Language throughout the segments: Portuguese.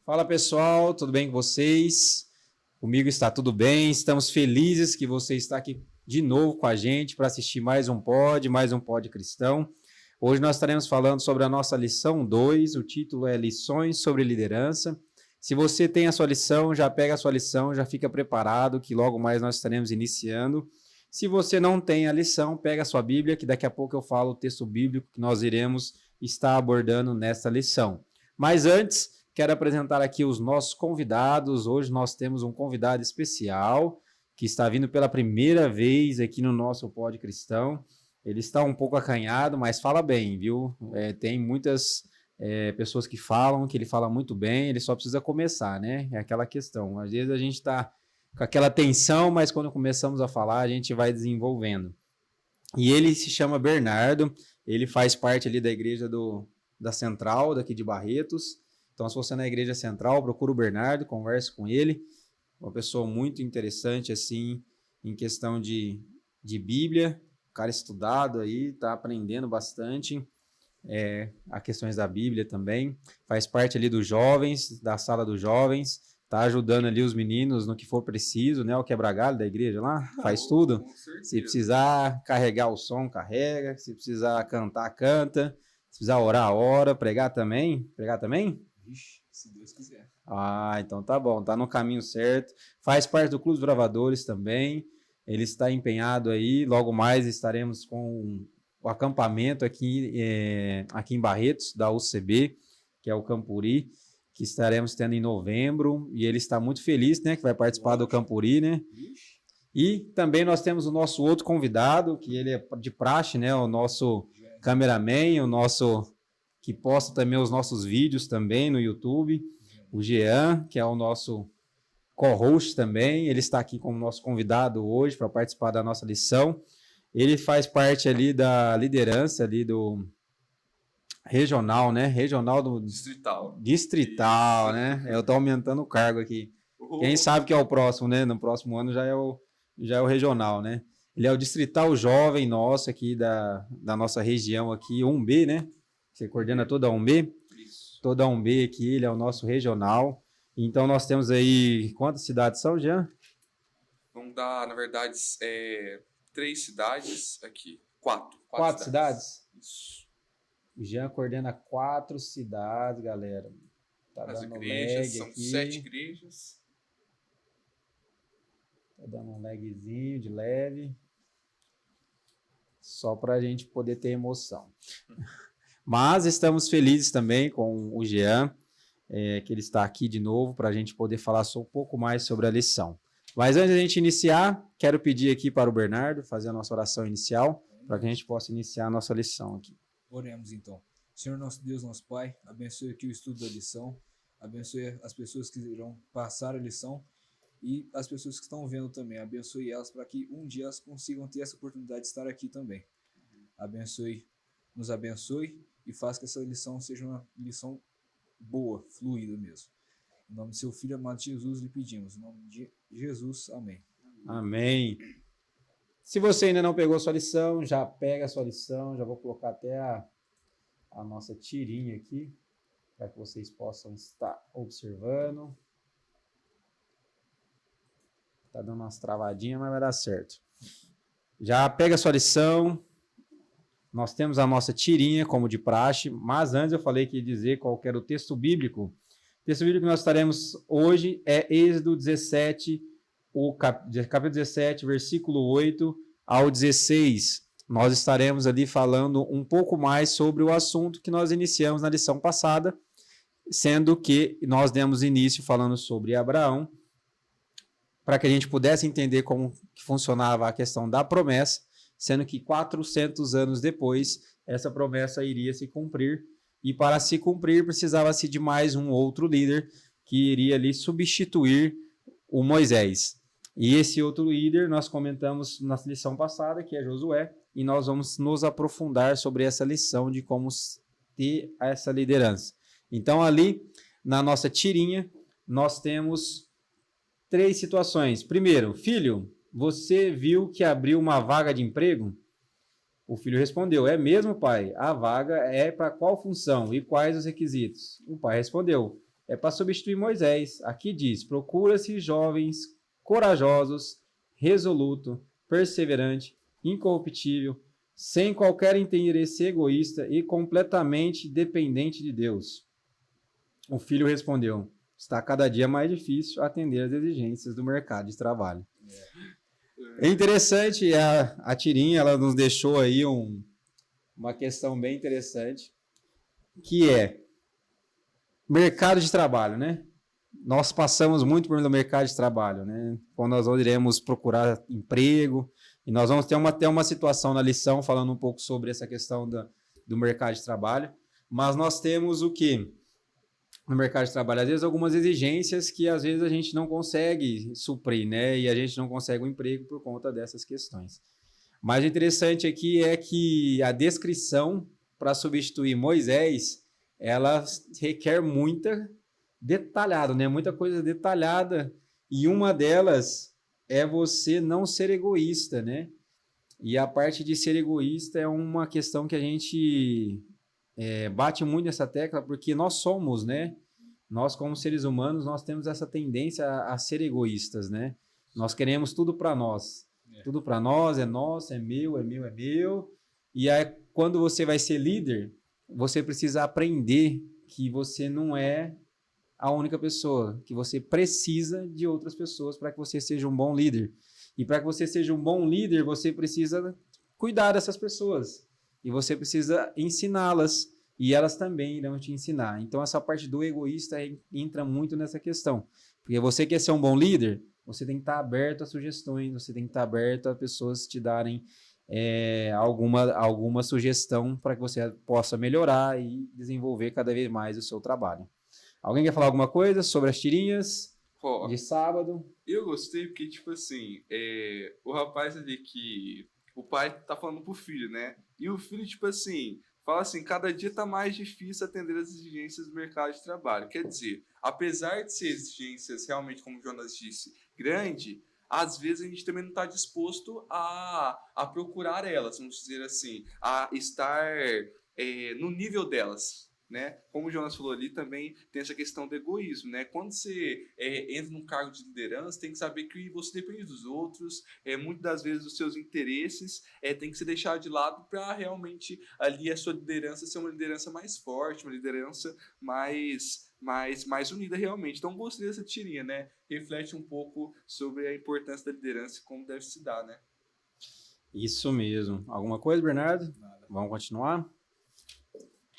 Fala pessoal, tudo bem com vocês? Comigo está tudo bem, estamos felizes que você está aqui de novo com a gente para assistir mais um pod cristão. Hoje nós estaremos falando sobre a nossa lição 2, o título é Lições sobre Liderança. Se você tem a sua lição, já pega a sua lição, já fica preparado que logo mais nós estaremos iniciando. Se você não tem a lição, pega a sua Bíblia, que daqui a pouco eu falo o texto bíblico que nós iremos estar abordando nesta lição. Mas antes, quero apresentar aqui os nossos convidados. Hoje nós temos um convidado especial que está vindo pela primeira vez aqui no nosso Pod Cristão. Ele está um pouco acanhado, mas fala bem, viu? Tem muitas pessoas que falam que ele fala muito bem, ele só precisa começar, né? É aquela questão. Às vezes a gente está com aquela tensão, mas quando começamos a falar, a gente vai desenvolvendo. E ele se chama Bernardo, ele faz parte ali da igreja da Central, daqui de Barretos. Então, se você é na Igreja Central, procura o Bernardo, converse com ele. Uma pessoa muito interessante, assim, em questão de Bíblia. Um cara estudado aí, está aprendendo bastante a questões da Bíblia também. Faz parte ali dos jovens, da sala dos jovens. Está ajudando ali os meninos no que for preciso, né? O quebra-galho da igreja lá, faz tudo. Se precisar carregar o som, carrega. Se precisar cantar, canta. Se precisar orar, ora. Pregar também? Pregar também? Ixi, se Deus quiser. Ah, então tá bom, tá no caminho certo. Faz parte do Clube dos Bravadores também. Ele está empenhado aí. Logo mais estaremos com o acampamento aqui em Barretos, da UCB, que é o Campuri, que estaremos tendo em novembro. E ele está muito feliz, né, que vai participar do Campuri, né? Ixi. E também nós temos o nosso outro convidado, que ele é de praxe, né? O nosso cameraman, o nosso que posta também os nossos vídeos também no YouTube, o Jean, que é o nosso co-host também, ele está aqui como nosso convidado hoje para participar da nossa lição. Ele faz parte ali da liderança ali do regional, né? Regional do distrital, né? Eu estou aumentando o cargo aqui. Quem sabe que é o próximo, né? No próximo ano já é o regional, né? Ele é o distrital jovem nosso aqui da nossa região aqui, 1B, né? Você coordena toda a 1B? Isso. Toda a 1B aqui, ele é o nosso regional. Então, nós temos aí... Quantas cidades são, Jean? Vamos dar, na verdade, 3 cidades aqui. 4. 4 cidades? Isso. O Jean coordena 4 cidades, galera. Tá As dando igrejas lag são aqui. 7 igrejas. Tá dando um lagzinho de leve. Só para a gente poder ter emoção. Mas estamos felizes também com o Jean, que ele está aqui de novo para a gente poder falar só um pouco mais sobre a lição. Mas antes de a gente iniciar, quero pedir aqui para o Bernardo fazer a nossa oração inicial, para que a gente possa iniciar a nossa lição aqui. Oremos então. Senhor nosso Deus, nosso Pai, abençoe aqui o estudo da lição, abençoe as pessoas que irão passar a lição e as pessoas que estão vendo também, abençoe elas para que um dia elas consigam ter essa oportunidade de estar aqui também. Nos abençoe e faça que essa lição seja uma lição boa, fluida mesmo. Em nome de seu Filho amado Jesus lhe pedimos. Em nome de Jesus, amém. Amém. Se você ainda não pegou sua lição, já pega a sua lição. Já vou colocar até a nossa tirinha aqui, para que vocês possam estar observando. Tá dando umas travadinhas, mas vai dar certo. Já pega a sua lição. Nós temos a nossa tirinha, como de praxe, mas antes eu falei que ia dizer qual era o texto bíblico. O texto bíblico que nós estaremos hoje é Êxodo 17, capítulo 17, versículo 8 ao 16. Nós estaremos ali falando um pouco mais sobre o assunto que nós iniciamos na lição passada, sendo que nós demos início falando sobre Abraão, para que a gente pudesse entender como que funcionava a questão da promessa, sendo que 400 anos depois, essa promessa iria se cumprir, e para se cumprir, precisava-se de mais um outro líder que iria ali substituir o Moisés. E esse outro líder, nós comentamos na lição passada, que é Josué, e nós vamos nos aprofundar sobre essa lição de como ter essa liderança. Então, ali, na nossa tirinha, nós temos 3 situações. Primeiro, filho, você viu que abriu uma vaga de emprego? O filho respondeu: é mesmo, pai? A vaga é para qual função e quais os requisitos? O pai respondeu: é para substituir Moisés. Aqui diz: procura-se jovens corajosos, resoluto, perseverante, incorruptível, sem qualquer interesse egoísta e completamente dependente de Deus. O filho respondeu: está cada dia mais difícil atender às exigências do mercado de trabalho. É interessante, a tirinha, ela nos deixou aí uma questão bem interessante, que é mercado de trabalho, né? Nós passamos muito pelo mercado de trabalho, né? Quando nós iremos procurar emprego, e nós vamos ter uma situação na lição falando um pouco sobre essa questão do mercado de trabalho, mas nós temos o quê? No mercado de trabalho, às vezes, algumas exigências que às vezes a gente não consegue suprir, né? E a gente não consegue um emprego por conta dessas questões. Mas o interessante aqui é que a descrição para substituir Moisés, ela requer muita detalhada, né? Muita coisa detalhada. E uma delas é você não ser egoísta, né? E a parte de ser egoísta é uma questão que a gente bate muito nessa tecla, porque nós somos, né? Nós, como seres humanos, nós temos essa tendência a ser egoístas, né? Nós queremos tudo para nós. Tudo para nós, é nosso, é meu, é meu, é meu. E aí, quando você vai ser líder, você precisa aprender que você não é a única pessoa, que você precisa de outras pessoas para que você seja um bom líder. E para que você seja um bom líder, você precisa cuidar dessas pessoas. E você precisa ensiná-las, e elas também irão te ensinar. Então, essa parte do egoísta entra muito nessa questão. Porque você quer ser um bom líder, você tem que estar aberto a sugestões, você tem que estar aberto a pessoas te darem alguma sugestão para que você possa melhorar e desenvolver cada vez mais o seu trabalho. Alguém quer falar alguma coisa sobre as tirinhas de sábado? Eu gostei porque, tipo assim, o rapaz ali que o pai tá falando pro filho, né? E o filho, tipo assim, fala assim, cada dia tá mais difícil atender as exigências do mercado de trabalho. Quer dizer, apesar de ser exigências realmente, como o Jonas disse, grande, às vezes a gente também não está disposto a procurar elas, vamos dizer assim, a estar no nível delas. Né? Como o Jonas falou ali, também tem essa questão do egoísmo, né? Quando você entra num cargo de liderança, tem que saber que você depende dos outros, muitas das vezes os seus interesses tem que ser deixado de lado para realmente ali a sua liderança ser uma liderança mais forte, uma liderança mais unida realmente. Então gostei dessa tirinha, né? Reflete um pouco sobre a importância da liderança e como deve se dar, né? Isso mesmo. Alguma coisa, Bernardo? Nada. Vamos continuar?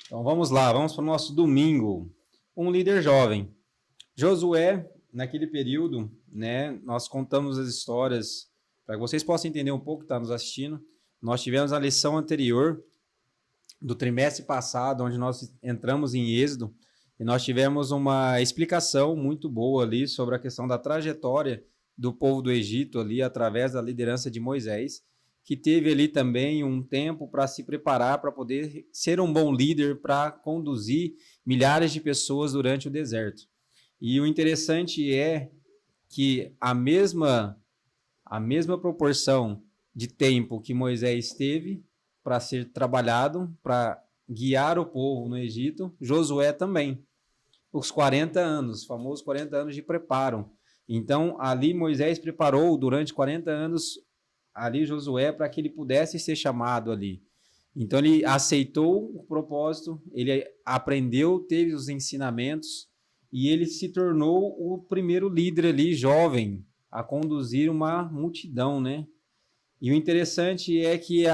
Então vamos lá, vamos para o nosso domingo. Um líder jovem. Josué, naquele período, né, nós contamos as histórias para que vocês possam entender um pouco que está nos assistindo. Nós tivemos a lição anterior do trimestre passado, onde nós entramos em Êxodo, e nós tivemos uma explicação muito boa ali sobre a questão da trajetória do povo do Egito ali, através da liderança de Moisés, que teve ali também um tempo para se preparar, para poder ser um bom líder, para conduzir milhares de pessoas durante o deserto. E o interessante é que a mesma proporção de tempo que Moisés teve para ser trabalhado, para guiar o povo no Egito, Josué também. Os 40 anos, os famosos 40 anos de preparo. Então, ali Moisés preparou durante 40 anos ali Josué para que ele pudesse ser chamado ali. Então ele aceitou o propósito, ele aprendeu, teve os ensinamentos e ele se tornou o primeiro líder ali, jovem, a conduzir uma multidão, né? E o interessante é que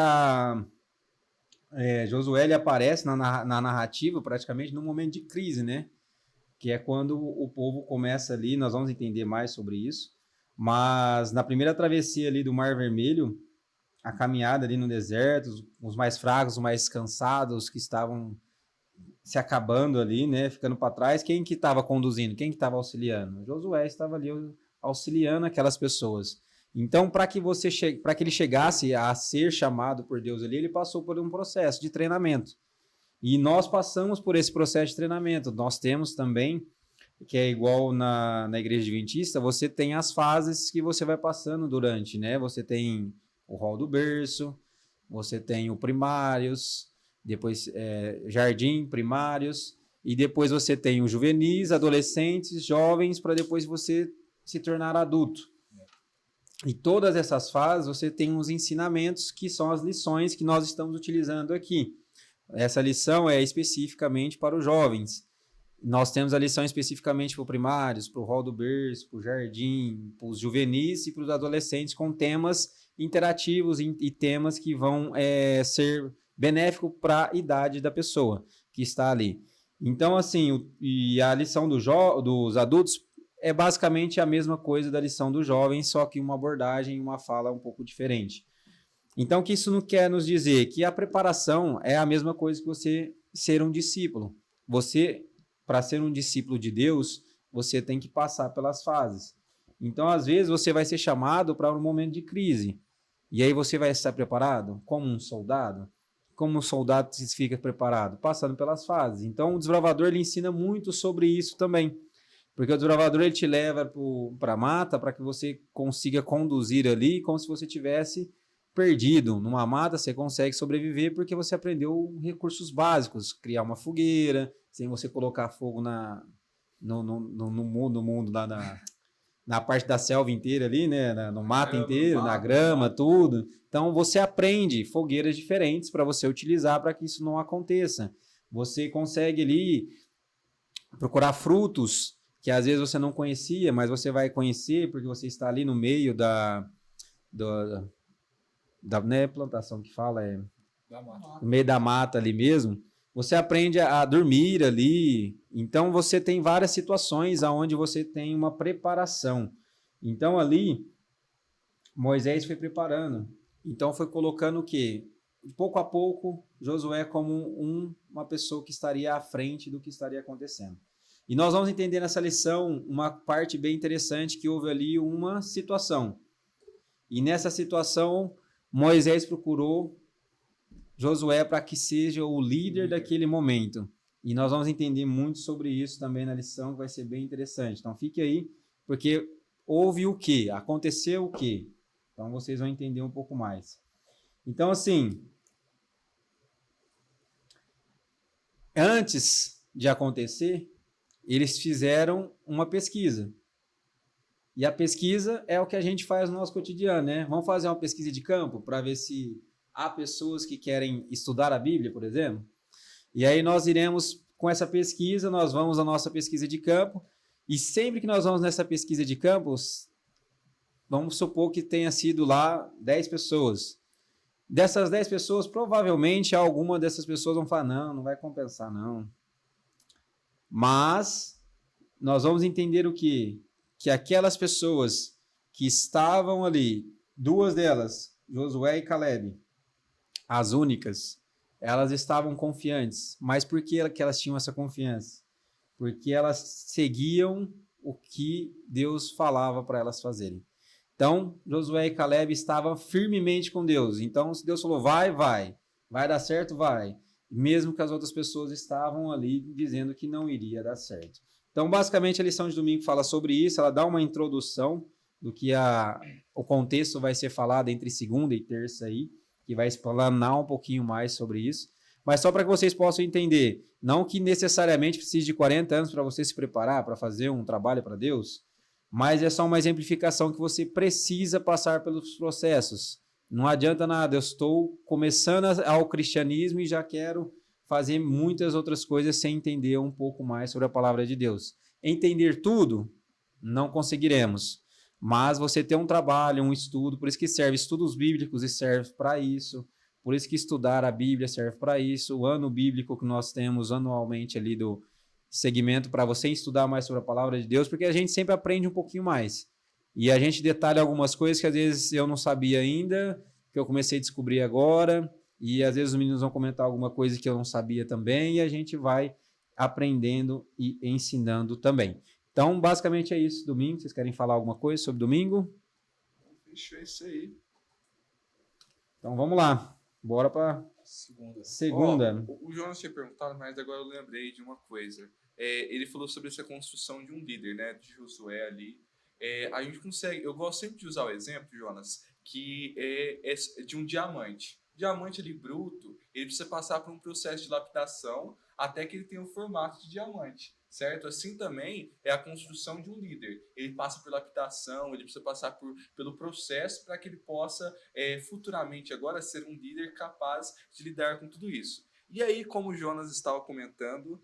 Josué ele aparece na narrativa praticamente num momento de crise, né? Que é quando o povo começa ali, nós vamos entender mais sobre isso, mas na primeira travessia ali do Mar Vermelho, a caminhada ali no deserto, os mais fracos, os mais cansados, que estavam se acabando ali, né, ficando para trás, quem que estava conduzindo? Quem que estava auxiliando? Josué estava ali auxiliando aquelas pessoas. Então, para que ele chegasse a ser chamado por Deus ali, ele passou por um processo de treinamento. E nós passamos por esse processo de treinamento. Nós temos também, que é igual na igreja adventista, você tem as fases que você vai passando durante, né? Você tem o rol do berço, você tem o primários, depois jardim, primários, e depois você tem o juvenis, adolescentes, jovens, para depois você se tornar adulto. E todas essas fases você tem os ensinamentos que são as lições que nós estamos utilizando aqui. Essa lição é especificamente para os jovens. Nós temos a lição especificamente para os primários, para o hall do berço, para o jardim, para os juvenis e para os adolescentes, com temas interativos e temas que vão ser benéficos para a idade da pessoa que está ali. Então, assim, e a lição dos adultos é basicamente a mesma coisa da lição dos jovens, só que uma abordagem e uma fala um pouco diferente. Então, o que isso não quer nos dizer? Que a preparação é a mesma coisa que você ser um discípulo. Você, para ser um discípulo de Deus, você tem que passar pelas fases. Então, às vezes, você vai ser chamado para um momento de crise. E aí você vai estar preparado como um soldado? Como um soldado se fica preparado? Passando pelas fases. Então, o desbravador ele ensina muito sobre isso também. Porque o desbravador ele te leva para a mata para que você consiga conduzir ali como se você tivesse perdido. Numa mata você consegue sobreviver porque você aprendeu recursos básicos. Criar uma fogueira, sem você colocar fogo no mundo lá na parte da selva inteira ali, né? No mato inteiro, na grama, tudo. Então você aprende fogueiras diferentes para você utilizar para que isso não aconteça. Você consegue ali procurar frutos que às vezes você não conhecia, mas você vai conhecer porque você está ali no meio da né, plantação que fala, no meio da mata ali mesmo. Você aprende a dormir ali. Então, você tem várias situações onde você tem uma preparação. Então, ali, Moisés foi preparando. Então, foi colocando o quê? Pouco a pouco, Josué como uma pessoa que estaria à frente do que estaria acontecendo. E nós vamos entender nessa lição uma parte bem interessante, que houve ali uma situação. E nessa situação, Moisés procurou Josué para que seja o líder daquele momento. E nós vamos entender muito sobre isso também na lição, que vai ser bem interessante. Então fique aí, porque houve o quê? Aconteceu o quê? Então vocês vão entender um pouco mais. Então, assim, antes de acontecer, eles fizeram uma pesquisa. E a pesquisa é o que a gente faz no nosso cotidiano, né? Vamos fazer uma pesquisa de campo para ver se há pessoas que querem estudar a Bíblia, por exemplo. E aí nós iremos, com essa pesquisa, nós vamos à nossa pesquisa de campo, e sempre que nós vamos nessa pesquisa de campos, vamos supor que tenha sido lá 10 pessoas. Dessas 10 pessoas, provavelmente alguma dessas pessoas vão falar, não vai compensar, não. Mas nós vamos entender o quê? Que aquelas pessoas que estavam ali, duas delas, Josué e Caleb, as únicas, elas estavam confiantes. Mas por que elas tinham essa confiança? Porque elas seguiam o que Deus falava para elas fazerem. Então, Josué e Caleb estavam firmemente com Deus. Então, se Deus falou, vai dar certo, vai. Mesmo que as outras pessoas estavam ali dizendo que não iria dar certo. Então, basicamente, a lição de domingo fala sobre isso, ela dá uma introdução do que o contexto vai ser falado entre segunda e terça aí, que vai explanar um pouquinho mais sobre isso. Mas só para que vocês possam entender, não que necessariamente precise de 40 anos para você se preparar para fazer um trabalho para Deus, mas é só uma exemplificação que você precisa passar pelos processos. Não adianta nada, eu estou começando ao cristianismo e já quero fazer muitas outras coisas sem entender um pouco mais sobre a palavra de Deus. Entender tudo, não conseguiremos. Mas você tem um trabalho, um estudo, por isso que serve estudos bíblicos e serve para isso. Por isso que estudar a Bíblia serve para isso. O ano bíblico que nós temos anualmente ali do segmento para você estudar mais sobre a palavra de Deus, porque a gente sempre aprende um pouquinho mais. E a gente detalha algumas coisas que às vezes eu não sabia ainda, que eu comecei a descobrir agora, e às vezes os meninos vão comentar alguma coisa que eu não sabia também, e a gente vai aprendendo e ensinando também. Então, basicamente é isso, domingo. Vocês querem falar alguma coisa sobre domingo? Fechou isso aí. Então, vamos lá. Bora para segunda. O Jonas tinha perguntado, mas agora eu lembrei de uma coisa. Ele falou sobre essa construção de um líder, né, de Josué ali. A gente consegue, eu gosto sempre de usar o exemplo, Jonas, que é de um diamante. Diamante ali bruto, ele precisa passar por um processo de lapidação até que ele tenha o formato de diamante, certo? Assim também é a construção de um líder. Ele passa por lapidação, ele precisa passar pelo processo para que ele possa futuramente agora ser um líder capaz de lidar com tudo isso. E aí, como o Jonas estava comentando,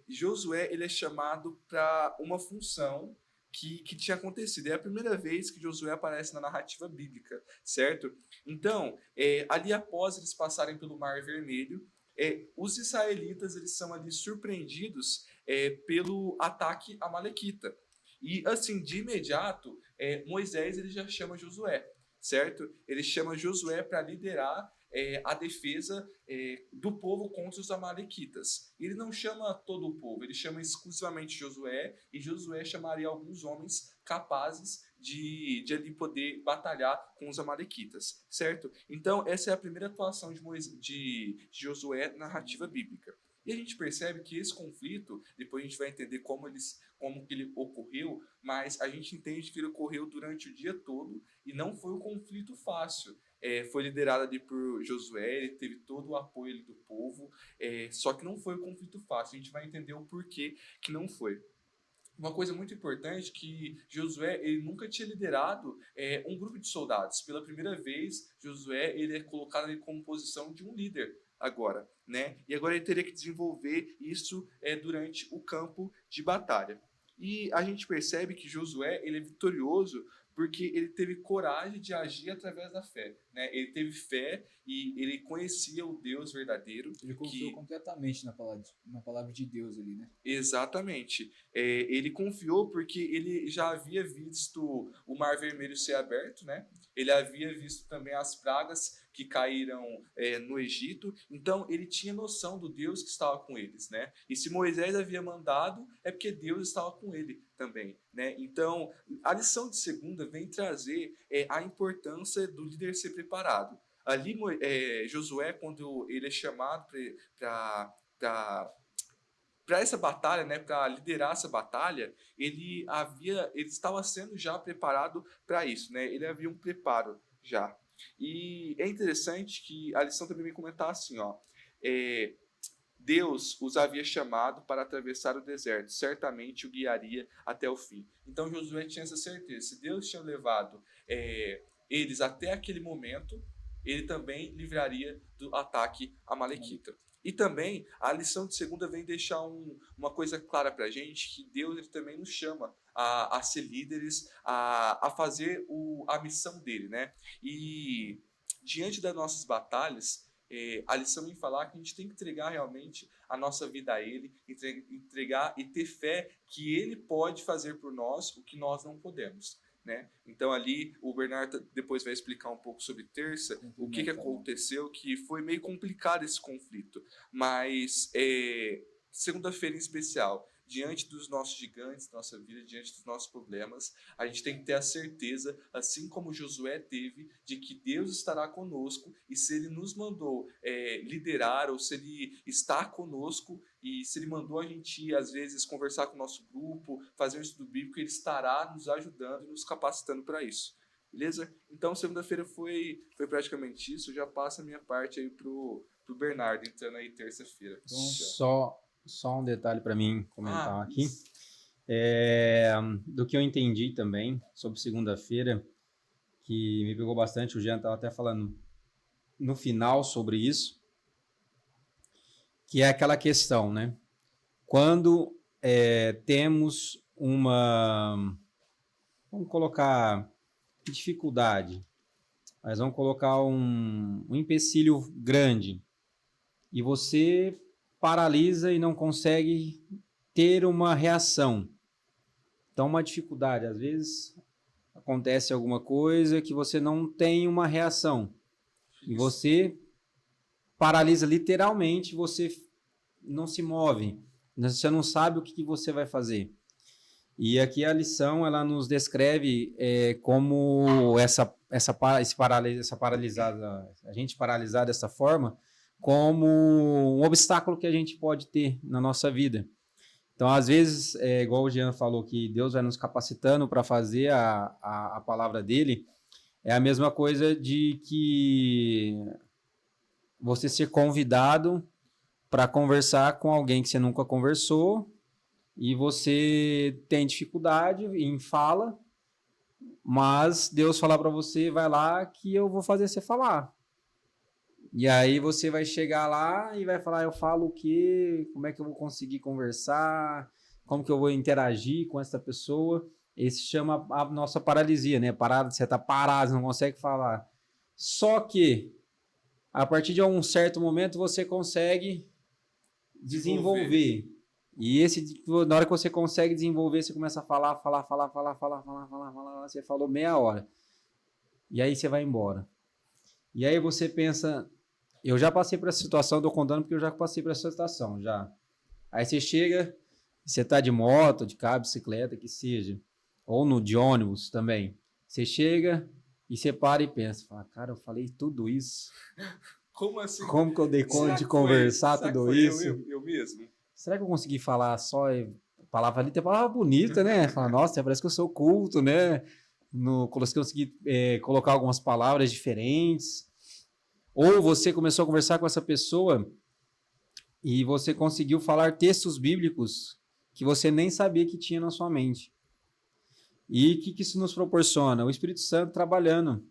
Josué ele é chamado para uma função que tinha acontecido. É a primeira vez que Josué aparece na narrativa bíblica, certo? Então, ali após eles passarem pelo Mar Vermelho, os israelitas eles são ali surpreendidos pelo ataque amalequita. E assim, de imediato, Moisés ele já chama Josué, certo? Ele chama Josué para liderar a defesa do povo contra os amalequitas. Ele não chama todo o povo, ele chama exclusivamente Josué, e Josué chamaria alguns homens capazes de ali poder batalhar com os amalequitas, certo? Então, essa é a primeira atuação de Josué na narrativa bíblica. E a gente percebe que esse conflito, depois a gente vai entender como que ele ocorreu, mas a gente entende que ele ocorreu durante o dia todo e não foi um conflito fácil. Foi liderado ali por Josué, ele teve todo o apoio ali do povo, só que não foi um conflito fácil. A gente vai entender o porquê que não foi. Uma coisa muito importante que Josué ele nunca tinha liderado um grupo de soldados. Pela primeira vez, Josué ele é colocado ali como posição de um líder agora, né? E agora ele teria que desenvolver isso durante o campo de batalha. E a gente percebe que Josué ele é vitorioso porque ele teve coragem de agir através da fé, né? Ele teve fé e ele conhecia o Deus verdadeiro. Ele confiou completamente na palavra de Deus ali, né? Exatamente. Ele confiou porque ele já havia visto o Mar Vermelho ser aberto, né? Ele havia visto também as pragas que caíram no Egito. Então, ele tinha noção do Deus que estava com eles, né? E se Moisés havia mandado, é porque Deus estava com ele também, né? Então, a lição de segunda vem trazer a importância do líder ser preparado. Ali, Josué, quando ele é chamado para essa batalha, né, para liderar essa batalha, ele estava sendo já preparado para isso, né? Ele havia um preparo já. E é interessante que a lição também vem comentar assim, ó, Deus os havia chamado para atravessar o deserto, certamente o guiaria até o fim. Então Josué tinha essa certeza, se Deus tinha levado eles até aquele momento, ele também livraria do ataque amalequita. E também a lição de segunda vem deixar uma coisa clara para a gente, que Deus ele também nos chama a ser líderes, a fazer a missão dele, né? E diante das nossas batalhas, a lição vem falar que a gente tem que entregar realmente a nossa vida a ele, entregar e ter fé que ele pode fazer por nós o que nós não podemos. Né? Então ali o Bernardo depois vai explicar um pouco sobre terça, o que aconteceu, que foi meio complicado esse conflito, mas segunda-feira em especial, diante dos nossos gigantes, da nossa vida, diante dos nossos problemas, a gente tem que ter a certeza, assim como Josué teve, de que Deus estará conosco, e se ele nos mandou liderar, ou se ele está conosco, e se ele mandou a gente, às vezes, conversar com o nosso grupo, fazer um estudo bíblico, ele estará nos ajudando e nos capacitando para isso. Beleza? Então, segunda-feira foi praticamente isso. Eu já passo a minha parte aí pro Bernardo, entrando aí terça-feira. Só um detalhe para mim comentar aqui. Do que eu entendi também sobre segunda-feira, que me pegou bastante, o Jean estava até falando no final sobre isso, que é aquela questão, né? Quando temos vamos colocar dificuldade, mas vamos colocar um empecilho grande, e você paralisa e não consegue ter uma reação. Então, uma dificuldade, às vezes acontece alguma coisa que você não tem uma reação, e você paralisa literalmente, você não se move, você não sabe o que você vai fazer. E aqui a lição ela nos descreve como a gente paralisar dessa forma, como um obstáculo que a gente pode ter na nossa vida. Então, às vezes, igual o Jean falou, que Deus vai nos capacitando para fazer a palavra dele, é a mesma coisa de que você ser convidado para conversar com alguém que você nunca conversou e você tem dificuldade em fala, mas Deus falar para você, vai lá que eu vou fazer você falar. E aí você vai chegar lá e vai falar, eu falo o quê? Como é que eu vou conseguir conversar? Como que eu vou interagir com essa pessoa? Esse chama a nossa paralisia, né? Parada, você tá parado, você não consegue falar. Só que, a partir de um certo momento, você consegue desenvolver. E na hora que você consegue desenvolver, você começa a falar, você falou meia hora. E aí você vai embora. E aí você pensa, eu já passei por essa situação, tô contando porque eu já passei por essa situação, já. Aí você chega, você tá de moto, de carro, bicicleta, que seja, ou de ônibus também. Você chega e você para e pensa, fala, cara, eu falei tudo isso. Como assim? Como que eu dei conta de conversar tudo isso? Eu mesmo? Será que eu consegui falar só palavra ali? Tem palavra bonita, né? Fala, nossa, parece que eu sou culto, né? Consegui colocar algumas palavras diferentes. Ou você começou a conversar com essa pessoa e você conseguiu falar textos bíblicos que você nem sabia que tinha na sua mente. E o que isso nos proporciona? O Espírito Santo trabalhando.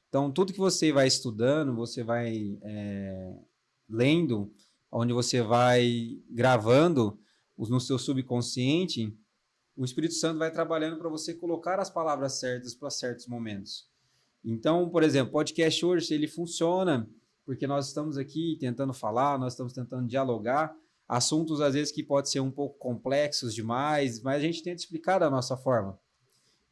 Então, tudo que você vai estudando, você vai lendo, onde você vai gravando no seu subconsciente, o Espírito Santo vai trabalhando para você colocar as palavras certas para certos momentos. Então, por exemplo, o podcast hoje, ele funciona porque nós estamos aqui tentando falar, nós estamos tentando dialogar, assuntos às vezes que podem ser um pouco complexos demais, mas a gente tenta explicar da nossa forma.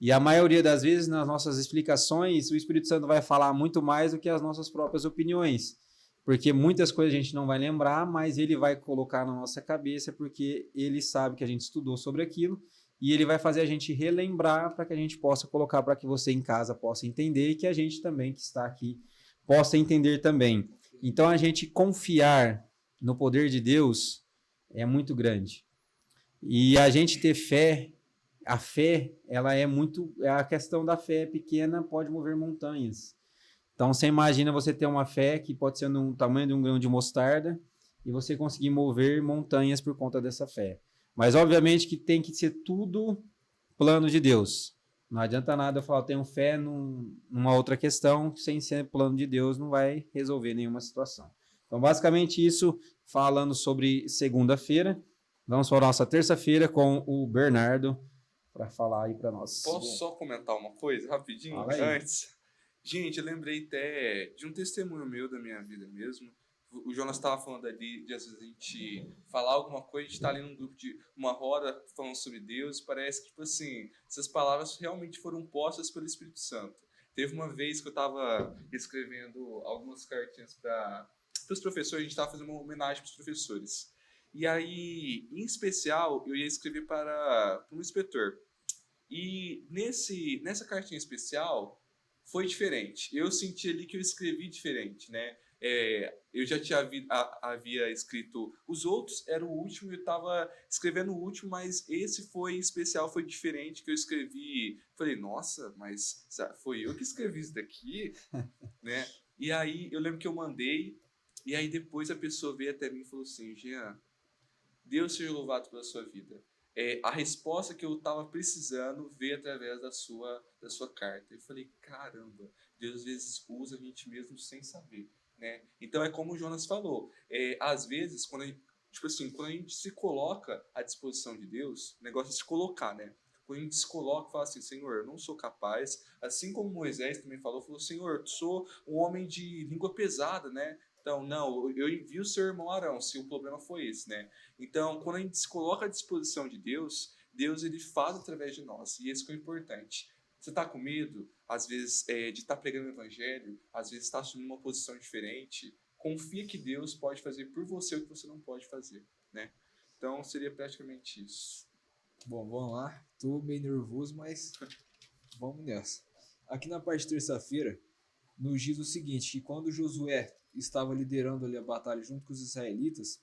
E a maioria das vezes, nas nossas explicações, o Espírito Santo vai falar muito mais do que as nossas próprias opiniões. Porque muitas coisas a gente não vai lembrar, mas ele vai colocar na nossa cabeça porque ele sabe que a gente estudou sobre aquilo e ele vai fazer a gente relembrar para que a gente possa colocar para que você em casa possa entender e que a gente também que está aqui possa entender também. Então, a gente confiar no poder de Deus é muito grande. E a gente ter fé, a fé, ela a questão da fé pequena pode mover montanhas. Então, você imagina você ter uma fé que pode ser no tamanho de um grão de mostarda e você conseguir mover montanhas por conta dessa fé. Mas, obviamente, que tem que ser tudo plano de Deus. Não adianta nada eu falar, eu tenho fé numa outra questão, sem ser plano de Deus, não vai resolver nenhuma situação. Então, basicamente, isso falando sobre segunda-feira. Vamos para a nossa terça-feira com o Bernardo para falar aí para nós. Posso só comentar uma coisa rapidinho antes? Gente, eu lembrei até de um testemunho meu da minha vida mesmo. O Jonas estava falando ali de às vezes a gente falar alguma coisa, a gente está ali num grupo de uma roda falando sobre Deus, parece que, tipo assim, essas palavras realmente foram postas pelo Espírito Santo. Teve uma vez que eu estava escrevendo algumas cartinhas para os professores, a gente estava fazendo uma homenagem para os professores. E aí, em especial, eu ia escrever para um inspetor. E nessa cartinha especial foi diferente. Eu senti ali que eu escrevi diferente, né? Eu já havia escrito os outros, era o último, eu estava escrevendo o último, mas esse foi em especial, foi diferente, que eu escrevi. Falei, nossa, mas foi eu que escrevi isso daqui, né? E aí eu lembro que eu mandei, e aí depois a pessoa veio até mim e falou assim, Jean, Deus seja louvado pela sua vida. A resposta que eu estava precisando veio através da sua carta. Eu falei, caramba, Deus às vezes usa a gente mesmo sem saber, né? Então é como o Jonas falou, às vezes quando a gente se coloca à disposição de Deus, o negócio é se colocar, né? Quando a gente se coloca e fala assim, Senhor, eu não sou capaz, assim como Moisés também falou, Senhor, eu sou um homem de língua pesada, né? Então, não, eu envio o seu irmão Arão, se o problema foi esse, né? Então, quando a gente se coloca à disposição de Deus, Deus ele faz através de nós, e isso que é importante. Você está com medo, às vezes, de estar pregando o evangelho, às vezes está assumindo uma posição diferente, confia que Deus pode fazer por você o que você não pode fazer, né? Então, seria praticamente isso. Bom, vamos lá. Tô meio nervoso, mas vamos nessa. Aqui na parte de terça-feira, nos diz o seguinte, que quando Josué estava liderando ali a batalha junto com os israelitas,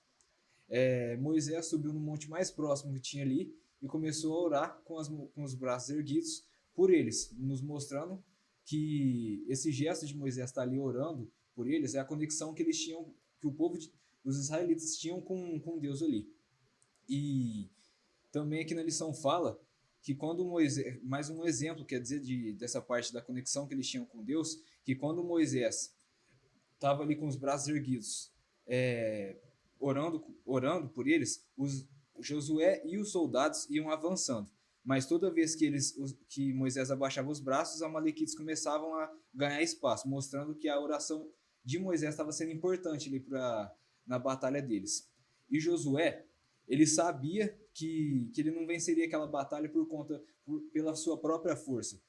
Moisés subiu no monte mais próximo que tinha ali e começou a orar com os braços erguidos por eles, nos mostrando que esse gesto de Moisés estar ali orando por eles é a conexão que eles tinham que o povo os israelitas tinham com Deus ali. E também aqui na lição fala que quando Moisés, mais um exemplo, quer dizer, dessa parte da conexão que eles tinham com Deus, que quando Moisés estava ali com os braços erguidos, orando por eles, Josué e os soldados iam avançando. Mas toda vez que Moisés abaixava os braços, os amalequitas começavam a ganhar espaço, mostrando que a oração de Moisés estava sendo importante ali na batalha deles. E Josué, ele sabia que ele não venceria aquela batalha pela sua própria força.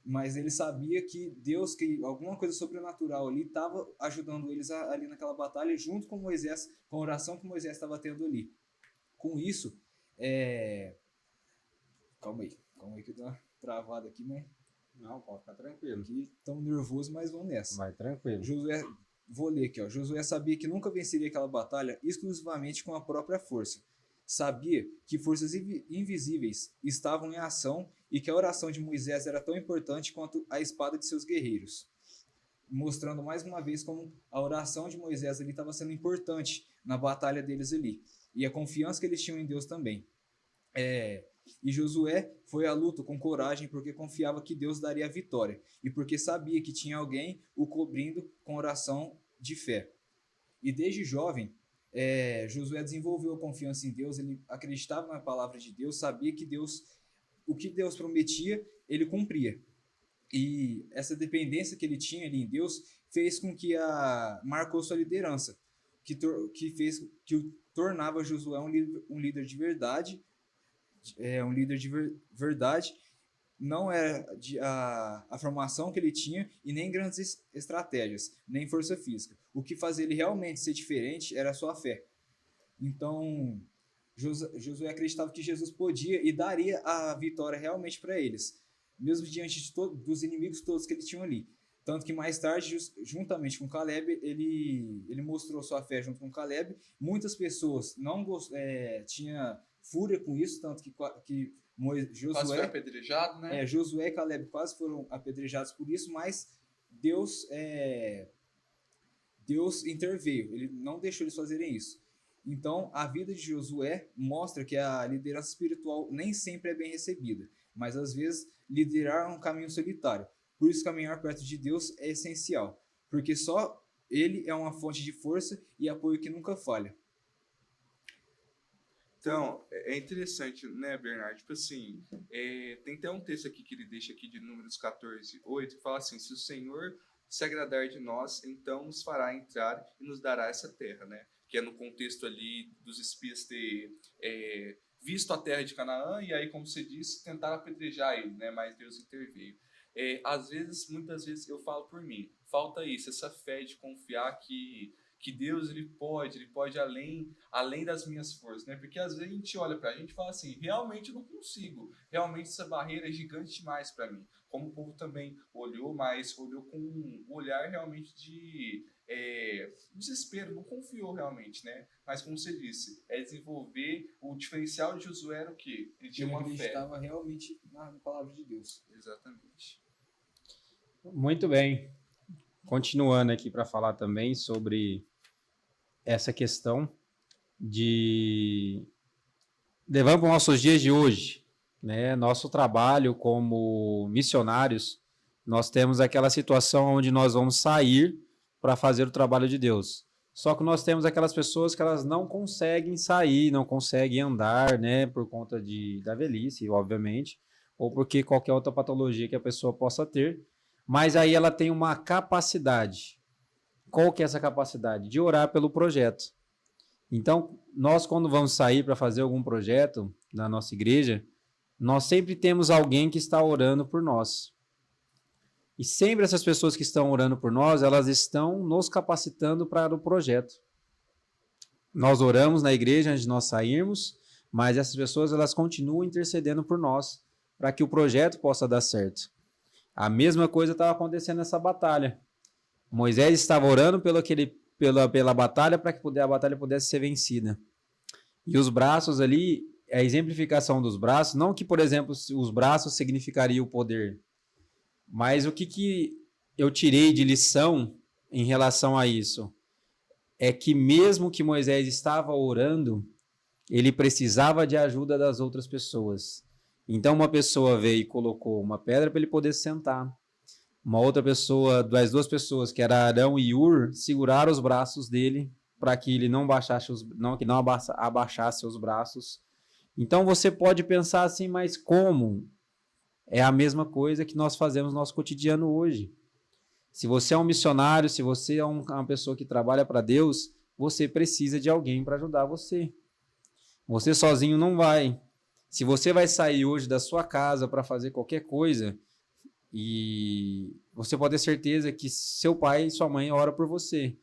Mas ele sabia que Deus, que alguma coisa sobrenatural ali, estava ajudando eles ali naquela batalha, junto com Moisés, com a oração que Moisés estava tendo ali. Com isso, Calma aí que eu dou uma travada aqui, mas... Não, pode ficar tranquilo. Aqui tão nervoso, mas vamos nessa. Vai tranquilo. Vou ler aqui, ó. Josué sabia que nunca venceria aquela batalha exclusivamente com a própria força. Sabia que forças invisíveis estavam em ação e que a oração de Moisés era tão importante quanto a espada de seus guerreiros. Mostrando mais uma vez como a oração de Moisés ali estava sendo importante na batalha deles ali. E a confiança que eles tinham em Deus também. E Josué foi à luta com coragem porque confiava que Deus daria a vitória e porque sabia que tinha alguém o cobrindo com oração de fé. E desde jovem, Josué desenvolveu a confiança em Deus, ele acreditava na palavra de Deus, sabia que o que Deus prometia, ele cumpria. E essa dependência que ele tinha ali em Deus fez com que marcou sua liderança, que o tornava Josué um líder de verdade. Um líder de verdade, não era a formação que ele tinha e nem grandes estratégias, nem força física. O que fazia ele realmente ser diferente era a sua fé. Então, Josué acreditava que Jesus podia e daria a vitória realmente para eles, mesmo diante dos inimigos todos que eles tinham ali. Tanto que mais tarde, juntamente com Caleb, ele mostrou sua fé junto com Caleb. Muitas pessoas não tinham fúria com isso, tanto que Josué... Quase foi apedrejado, né? Josué e Caleb quase foram apedrejados por isso, mas Deus interveio, ele não deixou eles fazerem isso. Então, a vida de Josué mostra que a liderança espiritual nem sempre é bem recebida, mas às vezes liderar é um caminho solitário. Por isso, caminhar perto de Deus é essencial, porque só Ele é uma fonte de força e apoio que nunca falha. Então, é interessante, né, Bernardo? Tipo assim, tem até um texto aqui que ele deixa aqui de Números 14:8, que fala assim: se o Senhor se agradar de nós, então nos fará entrar e nos dará essa terra, né? Que é no contexto ali dos espias ter visto a terra de Canaã e aí, como você disse, tentaram apedrejar ele, né? Mas Deus interveio. Muitas vezes eu falo por mim, falta isso, essa fé de confiar que Deus ele pode além das minhas forças, né? Porque às vezes a gente olha pra gente e fala assim, realmente eu não consigo, realmente essa barreira é gigante demais para mim. Como o povo também olhou, mas olhou com um olhar realmente de desespero, não confiou realmente, né? Mas como você disse, desenvolver o diferencial de Josué era o quê? Ele tinha uma fé. Ele acreditava realmente na palavra de Deus. Exatamente. Muito bem. Continuando aqui para falar também sobre essa questão levando para os nossos dias de hoje, né? Nosso trabalho como missionários, nós temos aquela situação onde nós vamos sair para fazer o trabalho de Deus. Só que nós temos aquelas pessoas que elas não conseguem sair, não conseguem andar, né? Por conta da velhice, obviamente, ou porque qualquer outra patologia que a pessoa possa ter. Mas aí ela tem uma capacidade. Qual que é essa capacidade? De orar pelo projeto. Então, nós quando vamos sair para fazer algum projeto na nossa igreja, nós sempre temos alguém que está orando por nós. E sempre essas pessoas que estão orando por nós, elas estão nos capacitando para o projeto. Nós oramos na igreja antes de nós sairmos, mas essas pessoas elas continuam intercedendo por nós, para que o projeto possa dar certo. A mesma coisa estava acontecendo nessa batalha. Moisés estava orando pela batalha para que a batalha pudesse ser vencida. E os braços ali, a exemplificação dos braços, não que, por exemplo, os braços significariam o poder, mas o que eu tirei de lição em relação a isso? é que mesmo que Moisés estava orando, ele precisava de ajuda das outras pessoas. Então uma pessoa veio e colocou uma pedra para ele poder sentar. Uma outra pessoa, das duas pessoas, que era Arão e Ur, seguraram os braços dele para que ele não abaixasse os braços. Então você pode pensar assim, mas como? É a mesma coisa que nós fazemos no nosso cotidiano hoje. Se você é um missionário, se você é uma pessoa que trabalha para Deus, você precisa de alguém para ajudar você. Você sozinho não vai. Se você vai sair hoje da sua casa para fazer qualquer coisa, e você pode ter certeza que seu pai e sua mãe oram por você.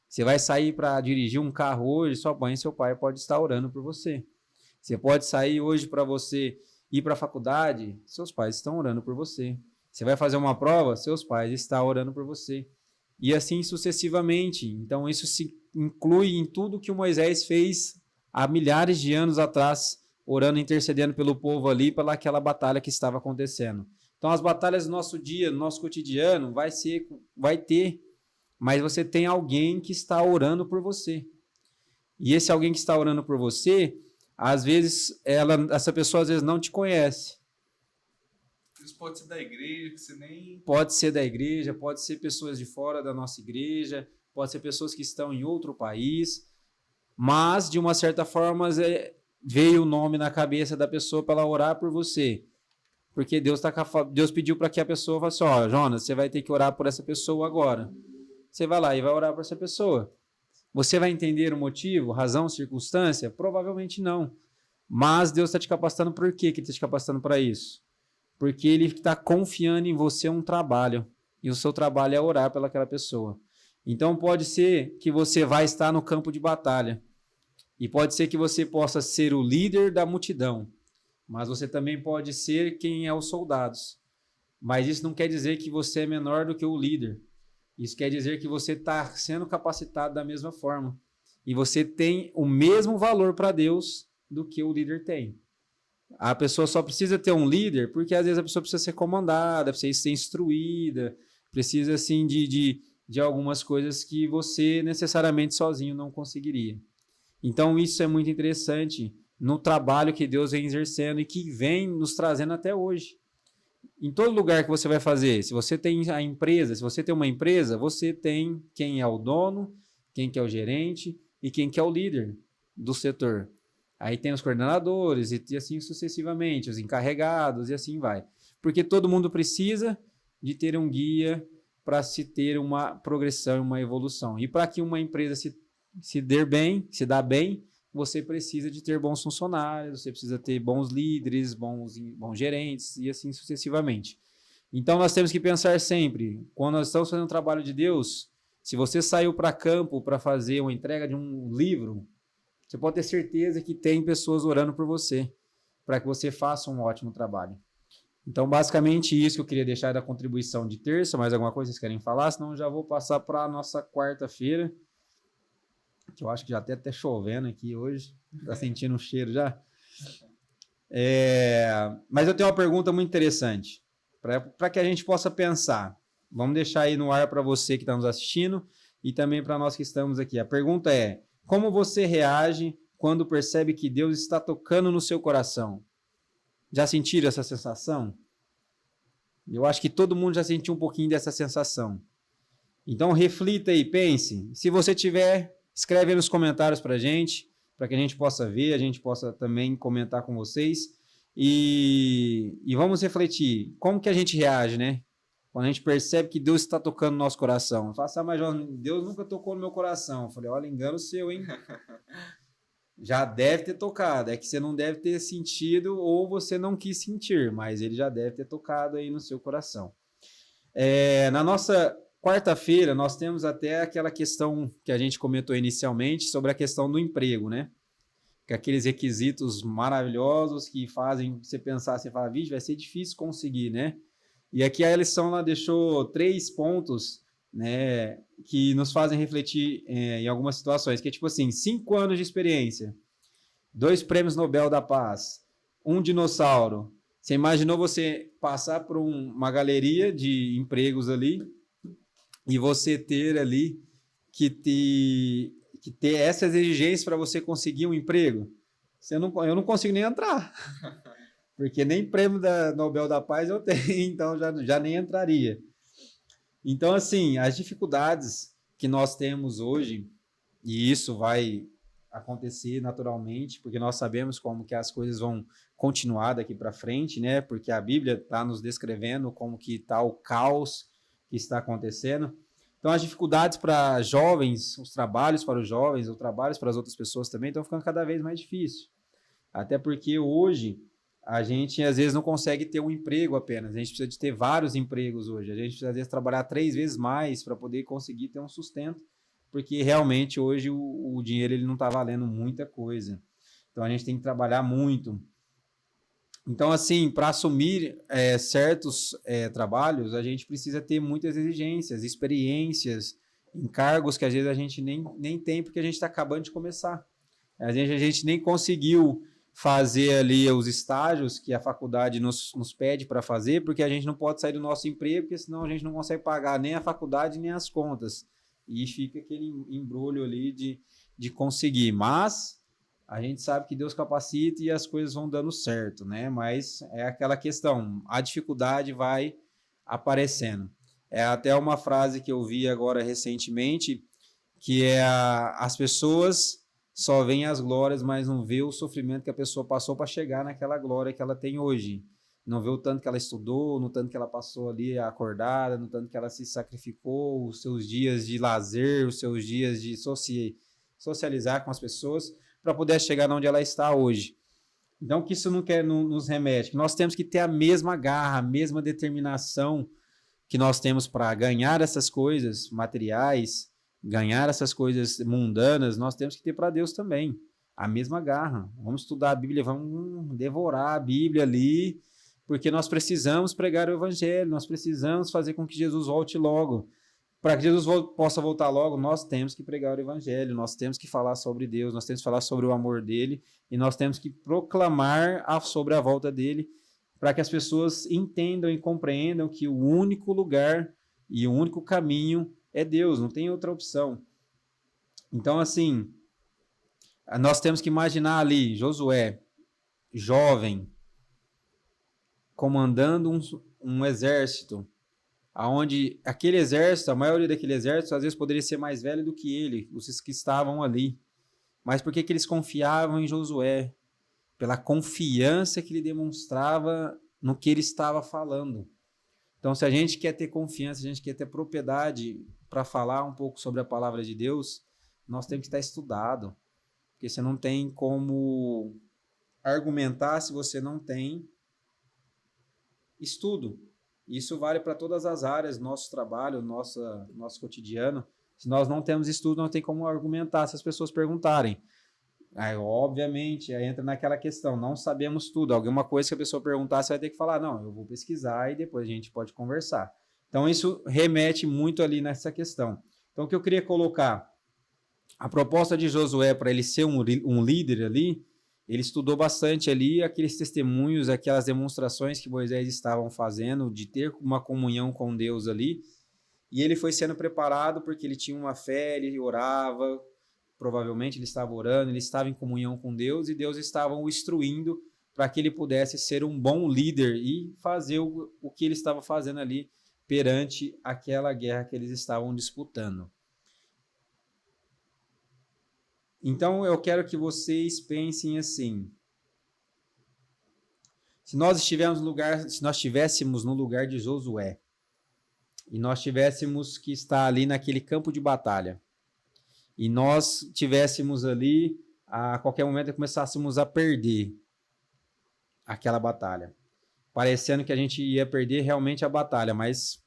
Você vai sair para dirigir um carro hoje, sua mãe e seu pai podem estar orando por você. Você pode sair hoje para você ir para a faculdade, seus pais estão orando por você. Você vai fazer uma prova, seus pais estão orando por você. E assim sucessivamente. Então isso se inclui em tudo que o Moisés fez há milhares de anos atrás, orando, intercedendo pelo povo ali, pela aquela batalha que estava acontecendo. Então as batalhas do nosso dia, no nosso cotidiano, vai ter, mas você tem alguém que está orando por você. E esse alguém que está orando por você, às vezes, essa pessoa às vezes não te conhece. Isso pode ser da igreja, que você nem... Pode ser da igreja, pode ser pessoas de fora da nossa igreja, pode ser pessoas que estão em outro país, mas, de uma certa forma, veio o nome na cabeça da pessoa para ela orar por você. Porque Deus pediu para que a pessoa falasse, Jonas, você vai ter que orar por essa pessoa agora. Você vai lá e vai orar por essa pessoa. Você vai entender o motivo, razão, circunstância? Provavelmente não. Mas Deus está te capacitando por quê que Ele está te capacitando para isso? Porque Ele está confiando em você um trabalho. E o seu trabalho é orar pelaquela pessoa. Então pode ser que você vai estar no campo de batalha. E pode ser que você possa ser o líder da multidão. Mas você também pode ser quem é os soldados. Mas isso não quer dizer que você é menor do que o líder. Isso quer dizer que você está sendo capacitado da mesma forma. E você tem o mesmo valor para Deus do que o líder tem. A pessoa só precisa ter um líder porque às vezes a pessoa precisa ser comandada, precisa ser instruída, precisa assim de algumas coisas que você necessariamente sozinho não conseguiria. Então isso é muito interessante no trabalho que Deus vem exercendo e que vem nos trazendo até hoje. Em todo lugar que você vai fazer, se você tem a empresa, se você tem uma empresa, você tem quem é o dono, quem que é o gerente e quem que é o líder do setor. Aí tem os coordenadores e assim sucessivamente, os encarregados e assim vai. Porque todo mundo precisa de ter um guia para se ter uma progressão, uma evolução. E para que uma empresa se dá bem, você precisa de ter bons funcionários, você precisa ter bons líderes, bons gerentes e assim sucessivamente. Então nós temos que pensar sempre, quando nós estamos fazendo o trabalho de Deus, se você saiu para campo para fazer uma entrega de um livro, você pode ter certeza que tem pessoas orando por você, para que você faça um ótimo trabalho. Então basicamente isso que eu queria deixar da contribuição de terça. Mais alguma coisa que vocês querem falar? Senão eu já vou passar para a nossa quarta-feira, que eu acho que já até chovendo aqui hoje, está sentindo um cheiro já. Mas eu tenho uma pergunta muito interessante, para que a gente possa pensar. Vamos deixar aí no ar para você que está nos assistindo e também para nós que estamos aqui. A pergunta é, como você reage quando percebe que Deus está tocando no seu coração? Já sentiram essa sensação? Eu acho que todo mundo já sentiu um pouquinho dessa sensação. Então reflita aí, pense. Se você tiver, escreve aí nos comentários para a gente possa ver, a gente possa também comentar com vocês. E vamos refletir. Como que a gente reage, né? Quando a gente percebe que Deus está tocando no nosso coração. Fala assim, mas Deus nunca tocou no meu coração. Eu falei, olha, engano seu, hein? Já deve ter tocado. É que você não deve ter sentido ou você não quis sentir, mas ele já deve ter tocado aí no seu coração. Na nossa quarta-feira, nós temos até aquela questão que a gente comentou inicialmente sobre a questão do emprego, né? Que aqueles requisitos maravilhosos que fazem você pensar, você fala, vixe, vai ser difícil conseguir, né? E aqui a lição ela deixou 3 pontos, né, que nos fazem refletir em algumas situações, que é tipo assim, 5 anos de experiência, 2 prêmios Nobel da Paz, 1 dinossauro. Você imaginou você passar por uma galeria de empregos ali e você ter ali que ter essas exigências para você conseguir um emprego? Eu não consigo nem entrar. Porque nem prêmio da Nobel da Paz eu tenho, então já nem entraria. Então, assim, as dificuldades que nós temos hoje, e isso vai acontecer naturalmente, porque nós sabemos como que as coisas vão continuar daqui para frente, né? Porque a Bíblia está nos descrevendo como que está o caos que está acontecendo. Então, as dificuldades para jovens, os trabalhos para os jovens, os trabalhos para as outras pessoas também estão ficando cada vez mais difíceis. Até porque hoje a gente às vezes não consegue ter um emprego apenas, a gente precisa de ter vários empregos hoje, a gente precisa às vezes trabalhar 3 vezes mais para poder conseguir ter um sustento, porque realmente hoje o dinheiro ele não está valendo muita coisa. Então a gente tem que trabalhar muito. Então, assim, para assumir certos trabalhos, a gente precisa ter muitas exigências, experiências, encargos que às vezes a gente nem tem, porque a gente está acabando de começar. A gente nem conseguiu fazer ali os estágios que a faculdade nos pede para fazer, porque a gente não pode sair do nosso emprego, porque senão a gente não consegue pagar nem a faculdade nem as contas. E fica aquele embrulho ali de conseguir. Mas a gente sabe que Deus capacita e as coisas vão dando certo, né? Mas é aquela questão, a dificuldade vai aparecendo. É até uma frase que eu vi agora recentemente, que é as pessoas só veem as glórias, mas não vê o sofrimento que a pessoa passou para chegar naquela glória que ela tem hoje. Não vê o tanto que ela estudou, no tanto que ela passou ali acordada, no tanto que ela se sacrificou, os seus dias de lazer, os seus dias de socializar com as pessoas, para poder chegar onde ela está hoje. Então, que isso não nos remete, que nós temos que ter a mesma garra, a mesma determinação que nós temos para ganhar essas coisas materiais, ganhar essas coisas mundanas, nós temos que ter para Deus também. A mesma garra. Vamos estudar a Bíblia, vamos devorar a Bíblia ali, porque nós precisamos pregar o Evangelho, nós precisamos fazer com que Jesus volte logo. Para que Jesus possa voltar logo, nós temos que pregar o Evangelho, nós temos que falar sobre Deus, nós temos que falar sobre o amor dele, e nós temos que proclamar sobre a volta dele, para que as pessoas entendam e compreendam que o único lugar e o único caminho é Deus, não tem outra opção. Então, assim, nós temos que imaginar ali Josué, jovem, comandando um exército, aonde aquele exército, a maioria daquele exército, às vezes poderia ser mais velho do que ele, os que estavam ali. Mas por que eles confiavam em Josué? Pela confiança que ele demonstrava no que ele estava falando. Então, se a gente quer ter confiança, se a gente quer ter propriedade para falar um pouco sobre a palavra de Deus, nós temos que estar estudado. Porque você não tem como argumentar se você não tem estudo. Isso vale para todas as áreas, nosso trabalho, nosso cotidiano. Se nós não temos estudo, não tem como argumentar se as pessoas perguntarem. Aí, obviamente, aí entra naquela questão, não sabemos tudo. Alguma coisa que a pessoa perguntar, você vai ter que falar, não, eu vou pesquisar e depois a gente pode conversar. Então, isso remete muito ali nessa questão. Então, o que eu queria colocar, a proposta de Josué para ele ser um líder ali, ele estudou bastante ali aqueles testemunhos, aquelas demonstrações que Moisés estavam fazendo, de ter uma comunhão com Deus ali, e ele foi sendo preparado porque ele tinha uma fé, ele orava, provavelmente ele estava orando, ele estava em comunhão com Deus, e Deus estava o instruindo para que ele pudesse ser um bom líder e fazer o que ele estava fazendo ali perante aquela guerra que eles estavam disputando. Então, eu quero que vocês pensem assim. Se nós estivéssemos no lugar de Josué, e nós tivéssemos que estar ali naquele campo de batalha, e nós tivéssemos ali, a qualquer momento, começássemos a perder aquela batalha, parecendo que a gente ia perder realmente a batalha, mas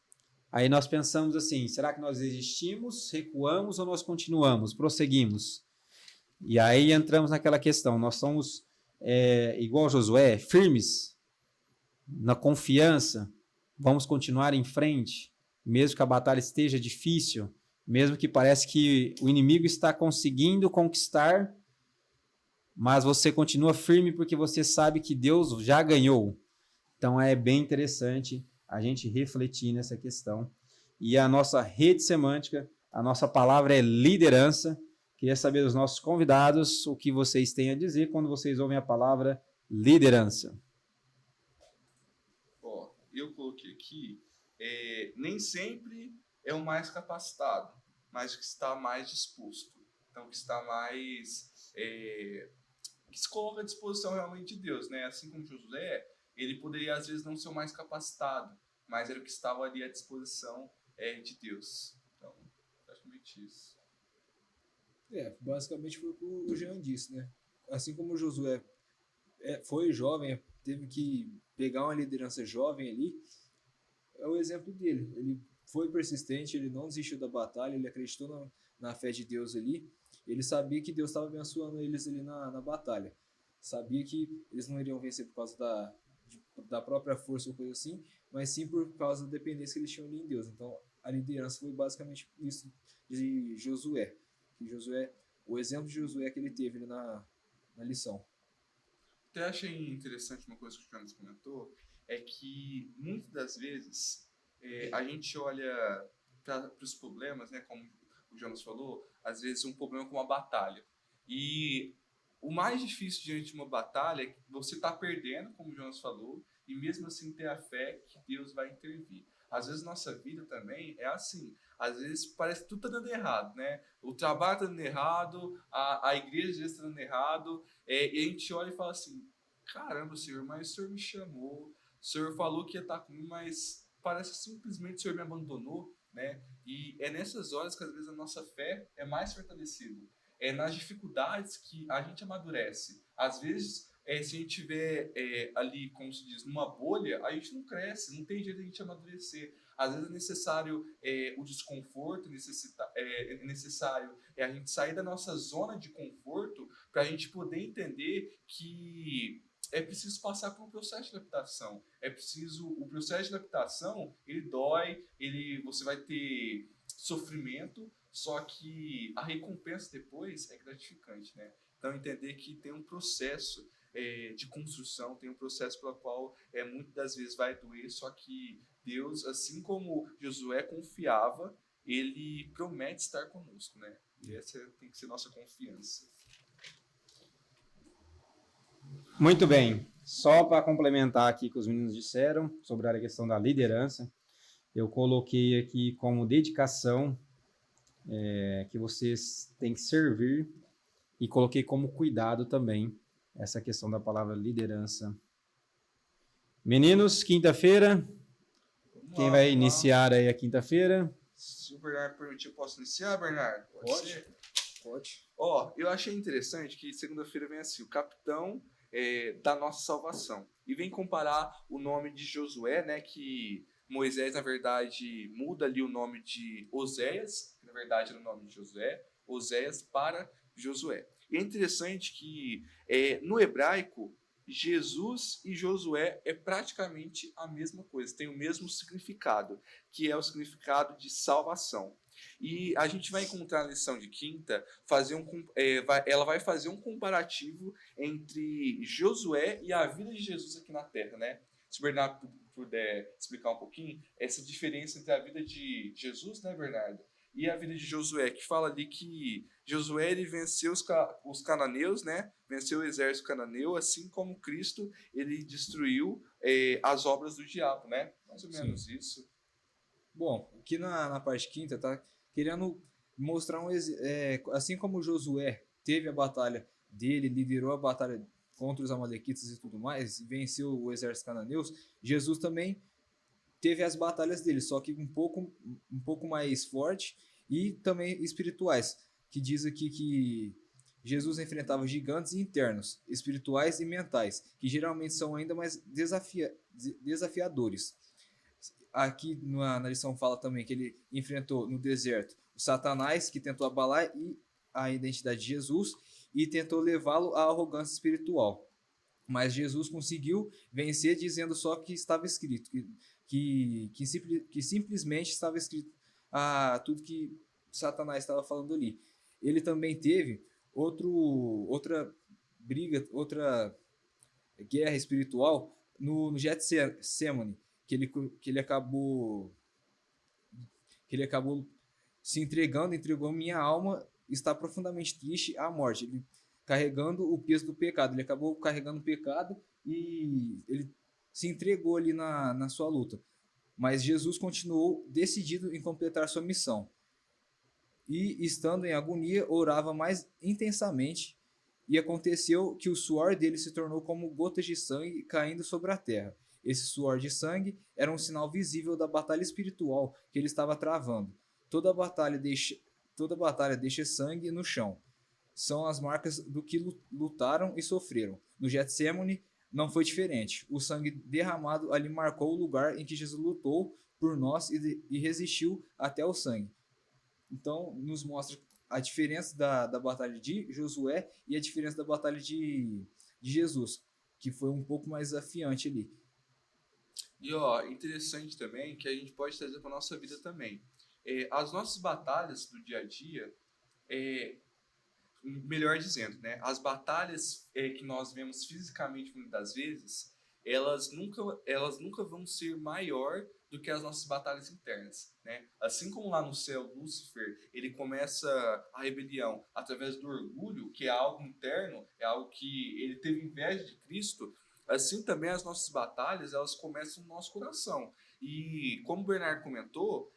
aí nós pensamos assim, será que nós desistimos, recuamos ou nós continuamos, prosseguimos? E aí entramos naquela questão, nós somos igual Josué, firmes, na confiança, vamos continuar em frente, mesmo que a batalha esteja difícil, mesmo que parece que o inimigo está conseguindo conquistar, mas você continua firme porque você sabe que Deus já ganhou. Então é bem interessante a gente refletir nessa questão. E a nossa rede semântica A nossa palavra é liderança. Queria saber dos nossos convidados o que vocês têm a dizer quando vocês ouvem a palavra liderança. Ó, eu coloquei aqui, nem sempre é o mais capacitado, mas o que está mais disposto. Então, o que está mais... que se coloca à disposição realmente de Deus, né? Assim como Josué, ele poderia às vezes não ser o mais capacitado, mas era o que estava ali à disposição de Deus. Então, praticamente isso. Basicamente foi o que o Jean disse, né? Assim como o Josué foi jovem, teve que pegar uma liderança jovem ali, é o exemplo dele. Ele foi persistente, ele não desistiu da batalha, ele acreditou na fé de Deus ali. Ele sabia que Deus estava abençoando eles ali na batalha. Sabia que eles não iriam vencer por causa da própria força ou coisa assim, mas sim por causa da dependência que eles tinham ali em Deus. Então, a liderança foi basicamente isso de Josué. O exemplo de Josué que ele teve ali na lição. Até achei interessante uma coisa que o Jonas comentou, é que muitas das vezes a gente olha para os problemas, né, como o Jonas falou, às vezes um problema com uma batalha. E o mais difícil diante de uma batalha é que você está perdendo, como o Jonas falou, e mesmo assim ter a fé que Deus vai intervir. Às vezes nossa vida também é assim. Às vezes parece que tudo está dando errado, né? O trabalho está dando errado, a igreja está dando errado, e a gente olha e fala assim, caramba, Senhor, mas o Senhor me chamou, o Senhor falou que ia estar comigo, mas parece que simplesmente o Senhor me abandonou, né? E é nessas horas que às vezes a nossa fé é mais fortalecida. É nas dificuldades que a gente amadurece. Às vezes, se a gente estiver ali, como se diz, numa bolha, a gente não cresce, não tem jeito de a gente amadurecer. Às vezes é necessário o desconforto, é necessário a gente sair da nossa zona de conforto para a gente poder entender que é preciso passar por um processo de adaptação. O processo de adaptação, ele dói, você vai ter sofrimento, só que a recompensa depois é gratificante, né? Então, entender que tem um processo de construção, tem um processo pelo qual muitas das vezes vai doer, só que Deus, assim como Josué confiava, ele promete estar conosco, né? E essa tem que ser nossa confiança. Muito bem. Só para complementar aqui o que os meninos disseram sobre a questão da liderança, eu coloquei aqui como dedicação que vocês têm que servir e coloquei como cuidado também essa questão da palavra liderança. Meninos, quinta-feira, quem vai iniciar aí a quinta-feira? Se o Bernardo permitir, eu posso iniciar, Bernardo? Pode. Ó, eu achei interessante que segunda-feira vem assim, o capitão da nossa salvação. E vem comparar o nome de Josué, né, que Moisés, na verdade, muda ali o nome de Oséias, que na verdade era o nome de Josué, Oséias para Josué. E é interessante que no hebraico, Jesus e Josué é praticamente a mesma coisa, tem o mesmo significado, que é o significado de salvação. E a gente vai encontrar na lição de quinta, ela vai fazer um comparativo entre Josué e a vida de Jesus aqui na Terra, né? Se o Bernardo puder explicar um pouquinho essa diferença entre a vida de Jesus, né, Bernardo, e a vida de Josué, que fala ali que Josué ele venceu os cananeus, né? Venceu o exército cananeu, assim como Cristo ele destruiu as obras do diabo, né? Mais ou menos isso. Bom, aqui na parte quinta tá querendo mostrar assim como Josué teve a batalha dele, liderou a batalha contra os amalequitas e tudo mais, venceu o exército cananeus, Jesus também teve as batalhas dele, só que um pouco mais forte e também espirituais, que diz aqui que Jesus enfrentava gigantes internos, espirituais e mentais, que geralmente são ainda mais desafiadores. Aqui na lição fala também que ele enfrentou no deserto o Satanás, que tentou abalar a identidade de Jesus e tentou levá-lo à arrogância espiritual. Mas Jesus conseguiu vencer dizendo só que estava escrito, que simplesmente estava escrito tudo que Satanás estava falando ali. Ele também teve outra briga, outra guerra espiritual no Getsemane, que ele acabou se entregando, entregou minha alma, está profundamente triste à morte. Ele carregando o peso do pecado. Ele acabou carregando o pecado e ele se entregou ali na sua luta. Mas Jesus continuou decidido em completar sua missão. E, estando em agonia, orava mais intensamente, e aconteceu que o suor dele se tornou como gotas de sangue caindo sobre a terra. Esse suor de sangue era um sinal visível da batalha espiritual que ele estava travando. Toda batalha deixa sangue no chão. São as marcas do que lutaram e sofreram. No Getsemane não foi diferente. O sangue derramado ali marcou o lugar em que Jesus lutou por nós e resistiu até o sangue. Então, nos mostra a diferença da batalha de Josué e a diferença da batalha de Jesus, que foi um pouco mais desafiante ali. E interessante também que a gente pode trazer para nossa vida também. As nossas batalhas do dia a dia, melhor dizendo, né, as batalhas que nós vemos fisicamente muitas das vezes, elas nunca vão ser maior do que as nossas batalhas internas, né? Assim como lá no céu, Lúcifer, ele começa a rebelião através do orgulho, que é algo interno, é algo que ele teve inveja de Cristo, assim também as nossas batalhas, elas começam no nosso coração. E como o Bernardo comentou,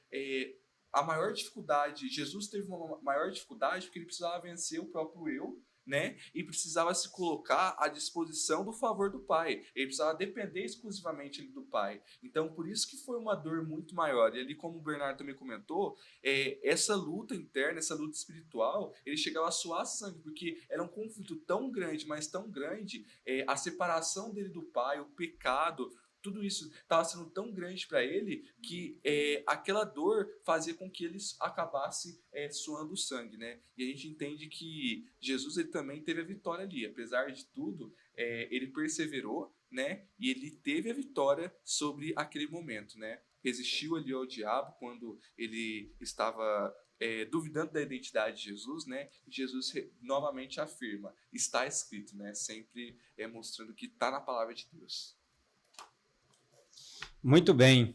a maior dificuldade, Jesus teve uma maior dificuldade porque ele precisava vencer o próprio eu, né? E precisava se colocar à disposição do favor do Pai. Ele precisava depender exclusivamente do Pai. Então, por isso que foi uma dor muito maior. E ali, como o Bernardo também comentou, essa luta interna, essa luta espiritual, ele chegava a suar sangue, porque era um conflito tão grande, mas tão grande, a separação dele do Pai, o pecado, tudo isso estava sendo tão grande para ele que aquela dor fazia com que ele acabasse suando sangue, né? E a gente entende que Jesus ele também teve a vitória ali. Apesar de tudo, ele perseverou, né? E ele teve a vitória sobre aquele momento, né? Resistiu ali ao diabo quando ele estava duvidando da identidade de Jesus, né? E Jesus novamente afirma, está escrito, né? Sempre mostrando que está na palavra de Deus. Muito bem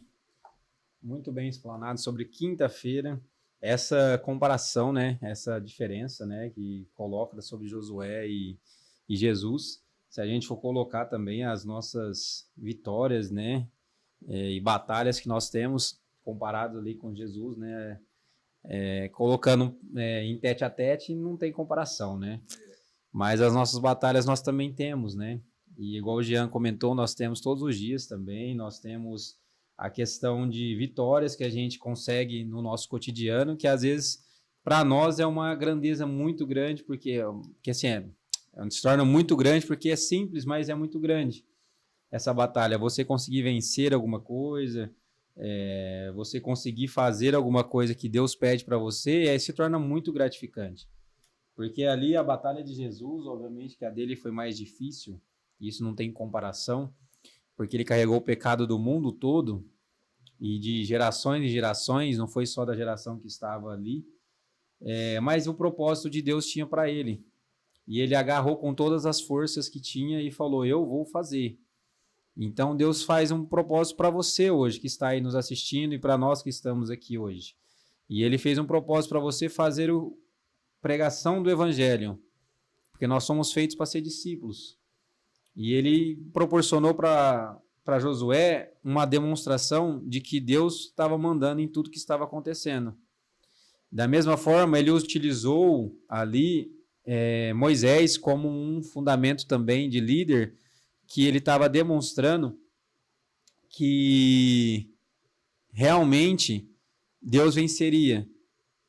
explanado sobre quinta-feira, essa comparação, né, essa diferença, né, que coloca sobre Josué e Jesus. Se a gente for colocar também as nossas vitórias, né, e batalhas que nós temos comparado ali com Jesus, né, colocando em tete a tete, não tem comparação, né. Mas as nossas batalhas nós também temos, né. E igual o Jean comentou, nós temos todos os dias também, nós temos a questão de vitórias que a gente consegue no nosso cotidiano, que às vezes para nós é uma grandeza muito grande, porque assim, se torna muito grande porque é simples, mas é muito grande essa batalha. Você conseguir vencer alguma coisa, você conseguir fazer alguma coisa que Deus pede para você, aí se torna muito gratificante. Porque ali a batalha de Jesus, obviamente que a dele foi mais difícil, isso não tem comparação, porque ele carregou o pecado do mundo todo e de gerações e gerações, não foi só da geração que estava ali, mas o propósito de Deus tinha para ele. E ele agarrou com todas as forças que tinha e falou, eu vou fazer. Então Deus faz um propósito para você hoje, que está aí nos assistindo, e para nós que estamos aqui hoje. E ele fez um propósito para você fazer a pregação do evangelho, porque nós somos feitos para ser discípulos. E ele proporcionou para Josué uma demonstração de que Deus estava mandando em tudo que estava acontecendo. Da mesma forma, ele utilizou ali Moisés como um fundamento também de líder, que ele estava demonstrando que realmente Deus venceria.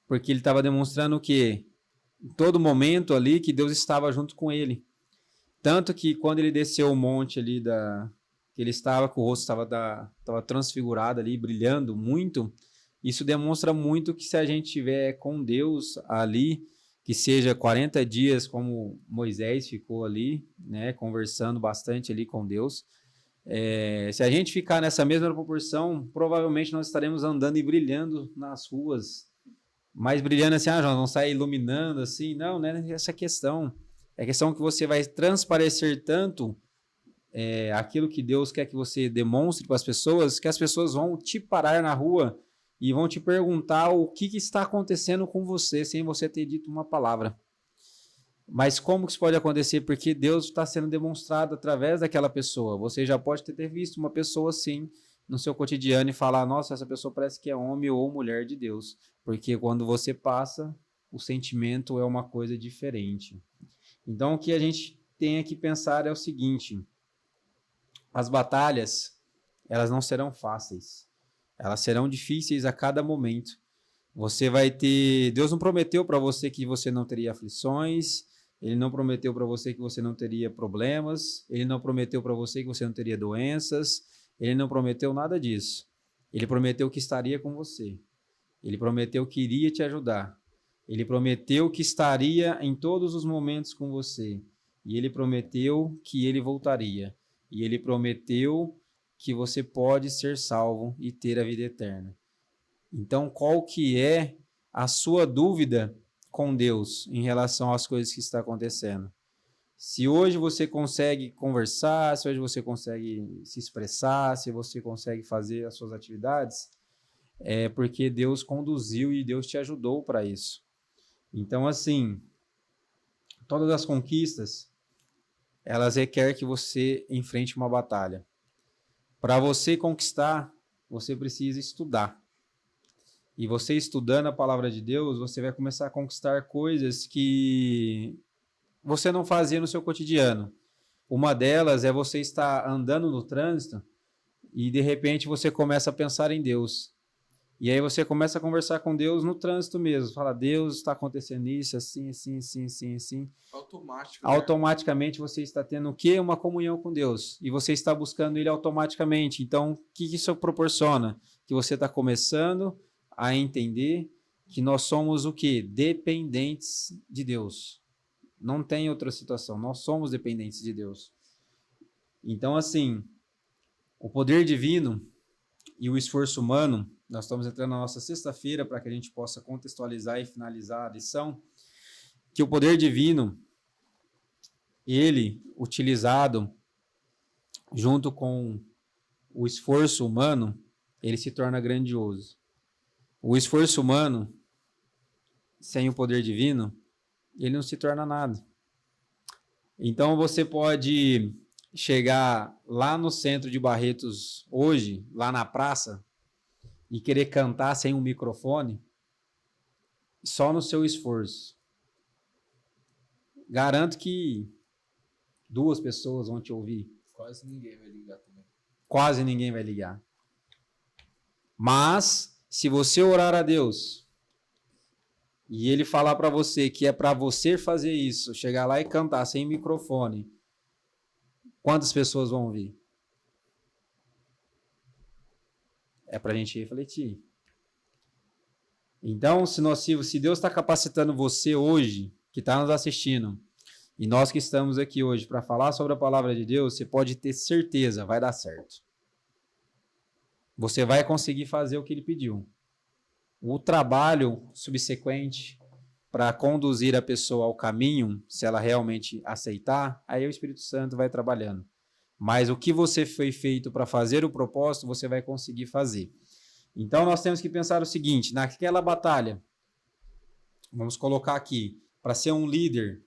Porque ele estava demonstrando que em todo momento ali que Deus estava junto com ele. Tanto que quando ele desceu o monte ali, que ele estava com o rosto estava transfigurado ali, brilhando muito, isso demonstra muito que se a gente estiver com Deus ali, que seja 40 dias como Moisés ficou ali, né, conversando bastante ali com Deus, se a gente ficar nessa mesma proporção, provavelmente nós estaremos andando e brilhando nas ruas, mas brilhando assim, João, não sai iluminando assim, não, né, essa questão. É questão que você vai transparecer tanto aquilo que Deus quer que você demonstre para as pessoas, que as pessoas vão te parar na rua e vão te perguntar o que está acontecendo com você sem você ter dito uma palavra. Mas como que isso pode acontecer? Porque Deus está sendo demonstrado através daquela pessoa. Você já pode ter visto uma pessoa assim no seu cotidiano e falar, nossa, essa pessoa parece que é homem ou mulher de Deus. Porque quando você passa, o sentimento é uma coisa diferente. Então, o que a gente tem que pensar é o seguinte: as batalhas, elas não serão fáceis. Elas serão difíceis a cada momento. Você vai ter... Deus não prometeu para você que você não teria aflições, Ele não prometeu para você que você não teria problemas, Ele não prometeu para você que você não teria doenças, Ele não prometeu nada disso. Ele prometeu que estaria com você. Ele prometeu que iria te ajudar. Ele prometeu que estaria em todos os momentos com você. E Ele prometeu que Ele voltaria. E Ele prometeu que você pode ser salvo e ter a vida eterna. Então, qual que é a sua dúvida com Deus em relação às coisas que estão acontecendo? Se hoje você consegue conversar, se hoje você consegue se expressar, se você consegue fazer as suas atividades, é porque Deus conduziu e Deus te ajudou para isso. Então, assim, todas as conquistas, elas requerem que você enfrente uma batalha. Para você conquistar, você precisa estudar. E você estudando a palavra de Deus, você vai começar a conquistar coisas que você não fazia no seu cotidiano. Uma delas é você estar andando no trânsito e de repente você começa a pensar em Deus. E aí você começa a conversar com Deus no trânsito mesmo. Fala, Deus, está acontecendo isso, assim, assim, assim, assim, assim. Automático, né? Automaticamente você está tendo o quê? Uma comunhão com Deus. E você está buscando Ele automaticamente. Então, o que isso proporciona? Que você está começando a entender que nós somos o quê? Dependentes de Deus. Não tem outra situação. Nós somos dependentes de Deus. Então, assim, o poder divino e o esforço humano, nós estamos entrando na nossa sexta-feira para que a gente possa contextualizar e finalizar a lição, que o poder divino, ele, utilizado junto com o esforço humano, ele se torna grandioso. O esforço humano, sem o poder divino, ele não se torna nada. Então você pode chegar lá no centro de Barretos hoje, lá na praça, e querer cantar sem um microfone, só no seu esforço. Garanto que 2 pessoas vão te ouvir. Quase ninguém vai ligar também. Quase ninguém vai ligar. Mas, se você orar a Deus e Ele falar para você que é para você fazer isso, chegar lá e cantar sem microfone, quantas pessoas vão ouvir? É para a gente refletir. Então, se Deus está capacitando você hoje, que está nos assistindo, e nós que estamos aqui hoje para falar sobre a palavra de Deus, você pode ter certeza, vai dar certo. Você vai conseguir fazer o que Ele pediu. O trabalho subsequente para conduzir a pessoa ao caminho, se ela realmente aceitar, aí o Espírito Santo vai trabalhando. Mas o que você foi feito para fazer o propósito, você vai conseguir fazer. Então, nós temos que pensar o seguinte, naquela batalha, vamos colocar aqui, para ser um líder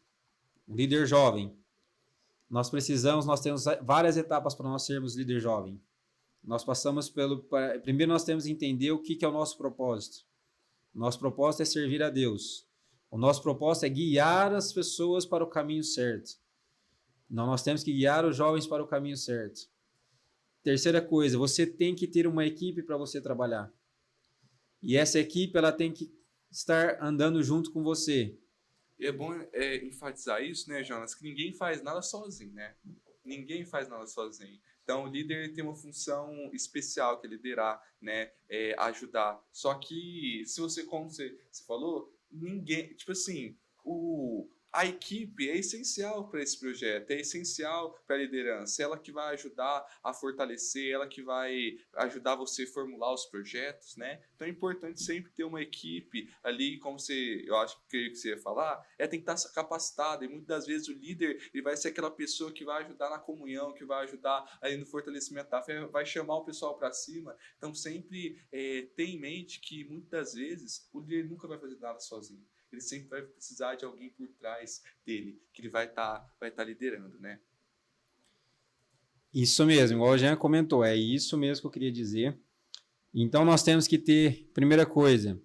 jovem, nós temos várias etapas para nós sermos líder jovem. Nós passamos primeiro nós temos que entender o que é o nosso propósito. O nosso propósito é servir a Deus. O nosso propósito é guiar as pessoas para o caminho certo. Nós temos que guiar os jovens para o caminho certo. Terceira coisa, você tem que ter uma equipe para você trabalhar. E essa equipe ela tem que estar andando junto com você. E é bom enfatizar isso, né, Jonas? Que ninguém faz nada sozinho, né? Ninguém faz nada sozinho. Então, o líder tem uma função especial, que é liderar, né? Ajudar. Só que, como você falou, ninguém... Tipo assim, a equipe é essencial para esse projeto, é essencial para a liderança, ela que vai ajudar a fortalecer, ela que vai ajudar você a formular os projetos, né? Então é importante sempre ter uma equipe ali, como eu acho que você ia falar, tem que estar capacitada, e muitas das vezes o líder ele vai ser aquela pessoa que vai ajudar na comunhão, que vai ajudar ali no fortalecimento da fé, vai chamar o pessoal para cima. Então sempre tem em mente que muitas das vezes o líder nunca vai fazer nada sozinho. Ele sempre vai precisar de alguém por trás dele, que ele vai tá liderando, né? Isso mesmo, igual o Jean comentou, é isso mesmo que eu queria dizer. Então, nós temos que ter, primeira coisa,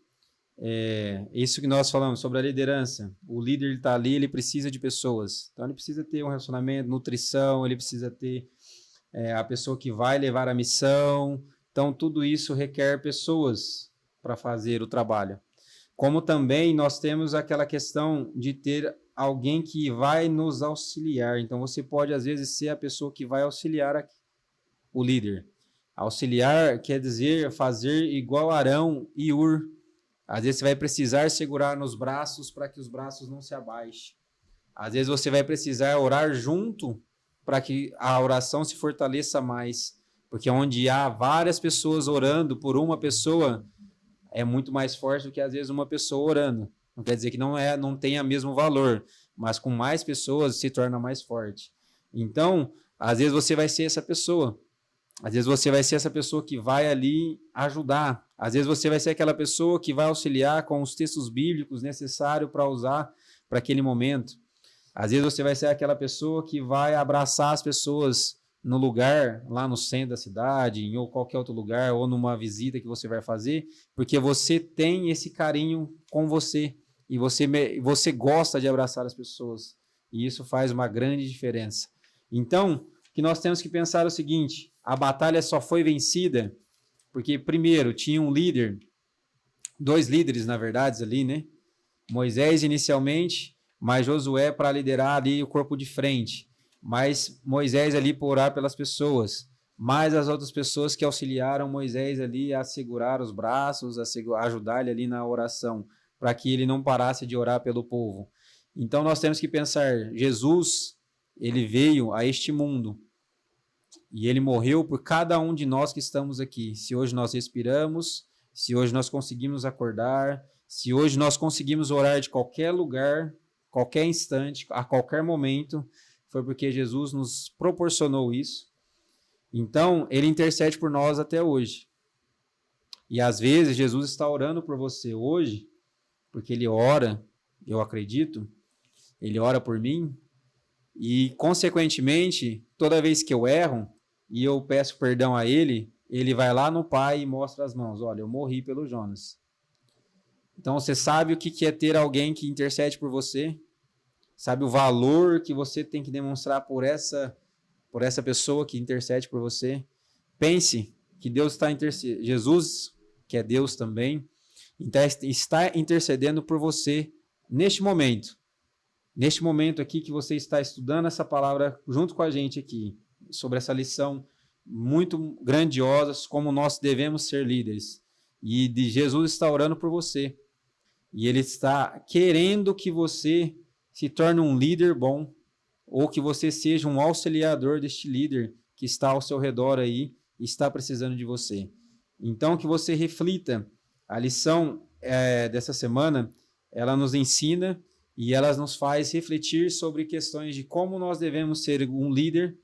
isso que nós falamos sobre a liderança. O líder está ali, ele precisa de pessoas. Então, ele precisa ter um relacionamento, nutrição, ele precisa ter a pessoa que vai levar a missão. Então, tudo isso requer pessoas para fazer o trabalho. Como também nós temos aquela questão de ter alguém que vai nos auxiliar. Então, você pode, às vezes, ser a pessoa que vai auxiliar o líder. Auxiliar quer dizer fazer igual Arão e Ur. Às vezes, você vai precisar segurar nos braços para que os braços não se abaixem. Às vezes, você vai precisar orar junto para que a oração se fortaleça mais. Porque onde há várias pessoas orando por uma pessoa, é muito mais forte do que, às vezes, uma pessoa orando. Não quer dizer que não tenha mesmo valor, mas com mais pessoas se torna mais forte. Então, às vezes você vai ser essa pessoa. Às vezes você vai ser essa pessoa que vai ali ajudar. Às vezes você vai ser aquela pessoa que vai auxiliar com os textos bíblicos necessários para usar para aquele momento. Às vezes você vai ser aquela pessoa que vai abraçar as pessoas no lugar, lá no centro da cidade, em ou qualquer outro lugar, ou numa visita que você vai fazer, porque você tem esse carinho com você, e você gosta de abraçar as pessoas, e isso faz uma grande diferença. Então, o que nós temos que pensar é o seguinte: a batalha só foi vencida porque, primeiro, tinha um líder, 2 líderes, na verdade, ali, né? Moisés inicialmente, mas Josué para liderar ali o corpo de frente. Mas Moisés ali por orar pelas pessoas, mais as outras pessoas que auxiliaram Moisés ali a segurar os braços, a ajudar ele ali na oração, para que ele não parasse de orar pelo povo. Então nós temos que pensar, Jesus, ele veio a este mundo e ele morreu por cada um de nós que estamos aqui. Se hoje nós respiramos, se hoje nós conseguimos acordar, se hoje nós conseguimos orar de qualquer lugar, qualquer instante, a qualquer momento, foi porque Jesus nos proporcionou isso. Então, ele intercede por nós até hoje. E às vezes, Jesus está orando por você hoje, porque ele ora, eu acredito, ele ora por mim, e, consequentemente, toda vez que eu erro, e eu peço perdão a ele, ele vai lá no Pai e mostra as mãos. Olha, eu morri pelo Jonas. Então, você sabe o que é ter alguém que intercede por você? Sabe o valor que você tem que demonstrar por essa pessoa que intercede por você? Pense que Deus está intercedendo. Jesus, que é Deus também, está intercedendo por você neste momento. Neste momento aqui que você está estudando essa palavra junto com a gente aqui, sobre essa lição muito grandiosa, como nós devemos ser líderes. E Jesus está orando por você. E ele está querendo que você se torne um líder bom, ou que você seja um auxiliador deste líder que está ao seu redor aí e está precisando de você. Então, que você reflita. A lição dessa semana, ela nos ensina e ela nos faz refletir sobre questões de como nós devemos ser um líder,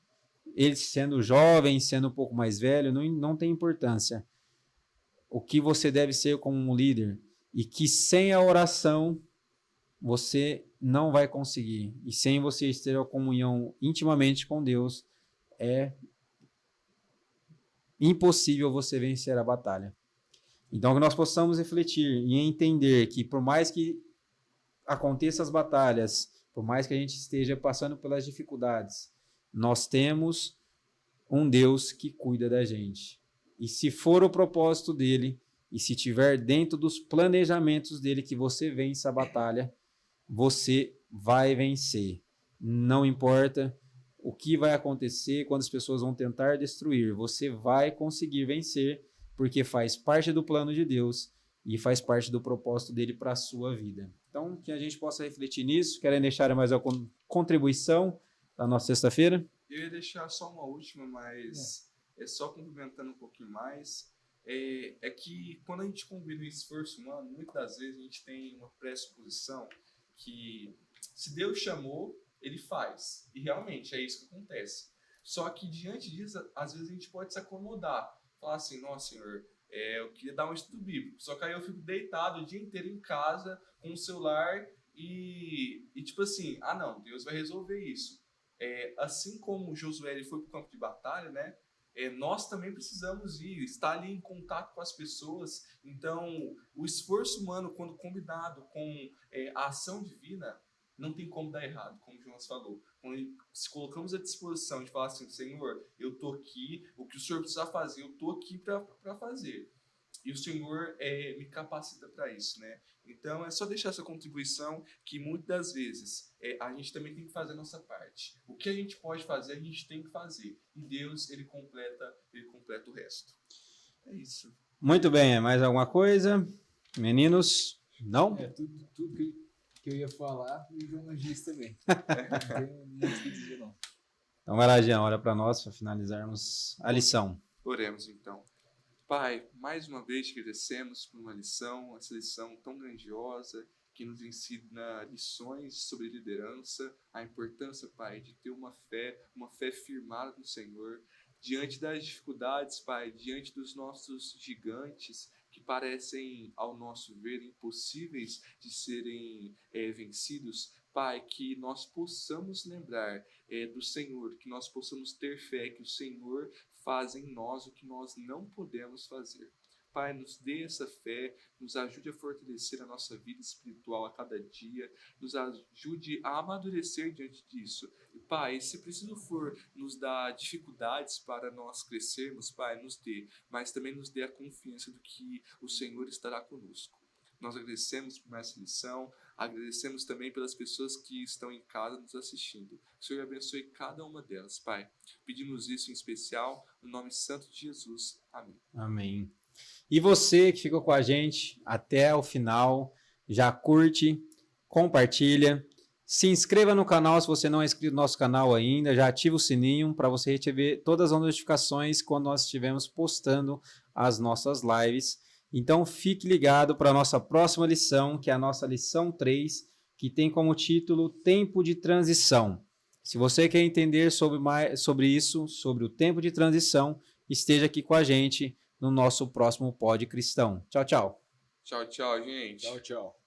ele sendo jovem, sendo um pouco mais velho, não tem importância. O que você deve ser como um líder, e que sem a oração você não vai conseguir. E sem você ter a comunhão intimamente com Deus, é impossível você vencer a batalha. Então, que nós possamos refletir e entender que, por mais que aconteçam as batalhas, por mais que a gente esteja passando pelas dificuldades, nós temos um Deus que cuida da gente. E se for o propósito dele, e se tiver dentro dos planejamentos dele que você vença a batalha, você vai vencer. Não importa o que vai acontecer quando as pessoas vão tentar destruir, você vai conseguir vencer, porque faz parte do plano de Deus e faz parte do propósito dele para a sua vida. Então, que a gente possa refletir nisso. Querem deixar mais alguma contribuição da nossa sexta-feira? Eu ia deixar só uma última, mas é só complementando um pouquinho mais. É que quando a gente combina o esforço humano, muitas das vezes a gente tem uma pressuposição que se Deus chamou, ele faz. E realmente é isso que acontece. Só que diante disso, às vezes a gente pode se acomodar. Falar assim, nossa, Senhor, eu queria dar um estudo bíblico. Só que aí eu fico deitado o dia inteiro em casa, com o celular e tipo assim, não, Deus vai resolver isso. Assim como Josué ele foi para o campo de batalha, né? Nós também precisamos estar ali em contato com as pessoas. Então, o esforço humano, quando combinado com a ação divina, não tem como dar errado, como o Jonas falou. Quando se colocamos à disposição de falar assim, Senhor, eu estou aqui, o que o Senhor precisa fazer, eu estou aqui para fazer. E o Senhor me capacita para isso, né? Então, é só deixar essa contribuição que muitas das vezes a gente também tem que fazer a nossa parte. O que a gente pode fazer, a gente tem que fazer. E Deus, ele completa o resto. É isso. Muito bem, mais alguma coisa? Meninos? Não? Tudo que eu ia falar, o Jonas disse também. Não tenho muito o que dizer, não. Então vai lá, Jean, olha para nós para finalizarmos a lição. Oremos então. Pai, mais uma vez te agradecemos por uma lição, essa lição tão grandiosa, que nos ensina lições sobre liderança, a importância, Pai, de ter uma fé firmada no Senhor, diante das dificuldades, Pai, diante dos nossos gigantes, que parecem, ao nosso ver, impossíveis de serem vencidos, Pai, que nós possamos lembrar do Senhor, que nós possamos ter fé, que o Senhor faz em nós o que nós não podemos fazer. Pai, nos dê essa fé, nos ajude a fortalecer a nossa vida espiritual a cada dia, nos ajude a amadurecer diante disso. E, Pai, se preciso for nos dar dificuldades para nós crescermos, Pai, nos dê, mas também nos dê a confiança do que o Senhor estará conosco. Nós agradecemos por essa lição, agradecemos também pelas pessoas que estão em casa nos assistindo. Que o Senhor abençoe cada uma delas, Pai. Pedimos isso em especial, no nome santo de Jesus. Amém. Amém. E você que ficou com a gente até o final, já curte, compartilha, se inscreva no canal se você não é inscrito no nosso canal ainda, já ativa o sininho para você receber todas as notificações quando nós estivermos postando as nossas lives. Então fique ligado para a nossa próxima lição, que é a nossa lição 3, que tem como título Tempo de Transição. Se você quer entender sobre isso, sobre o tempo de transição, esteja aqui com a gente no nosso próximo Pod Cristão. Tchau, tchau. Tchau, tchau, gente. Tchau, tchau.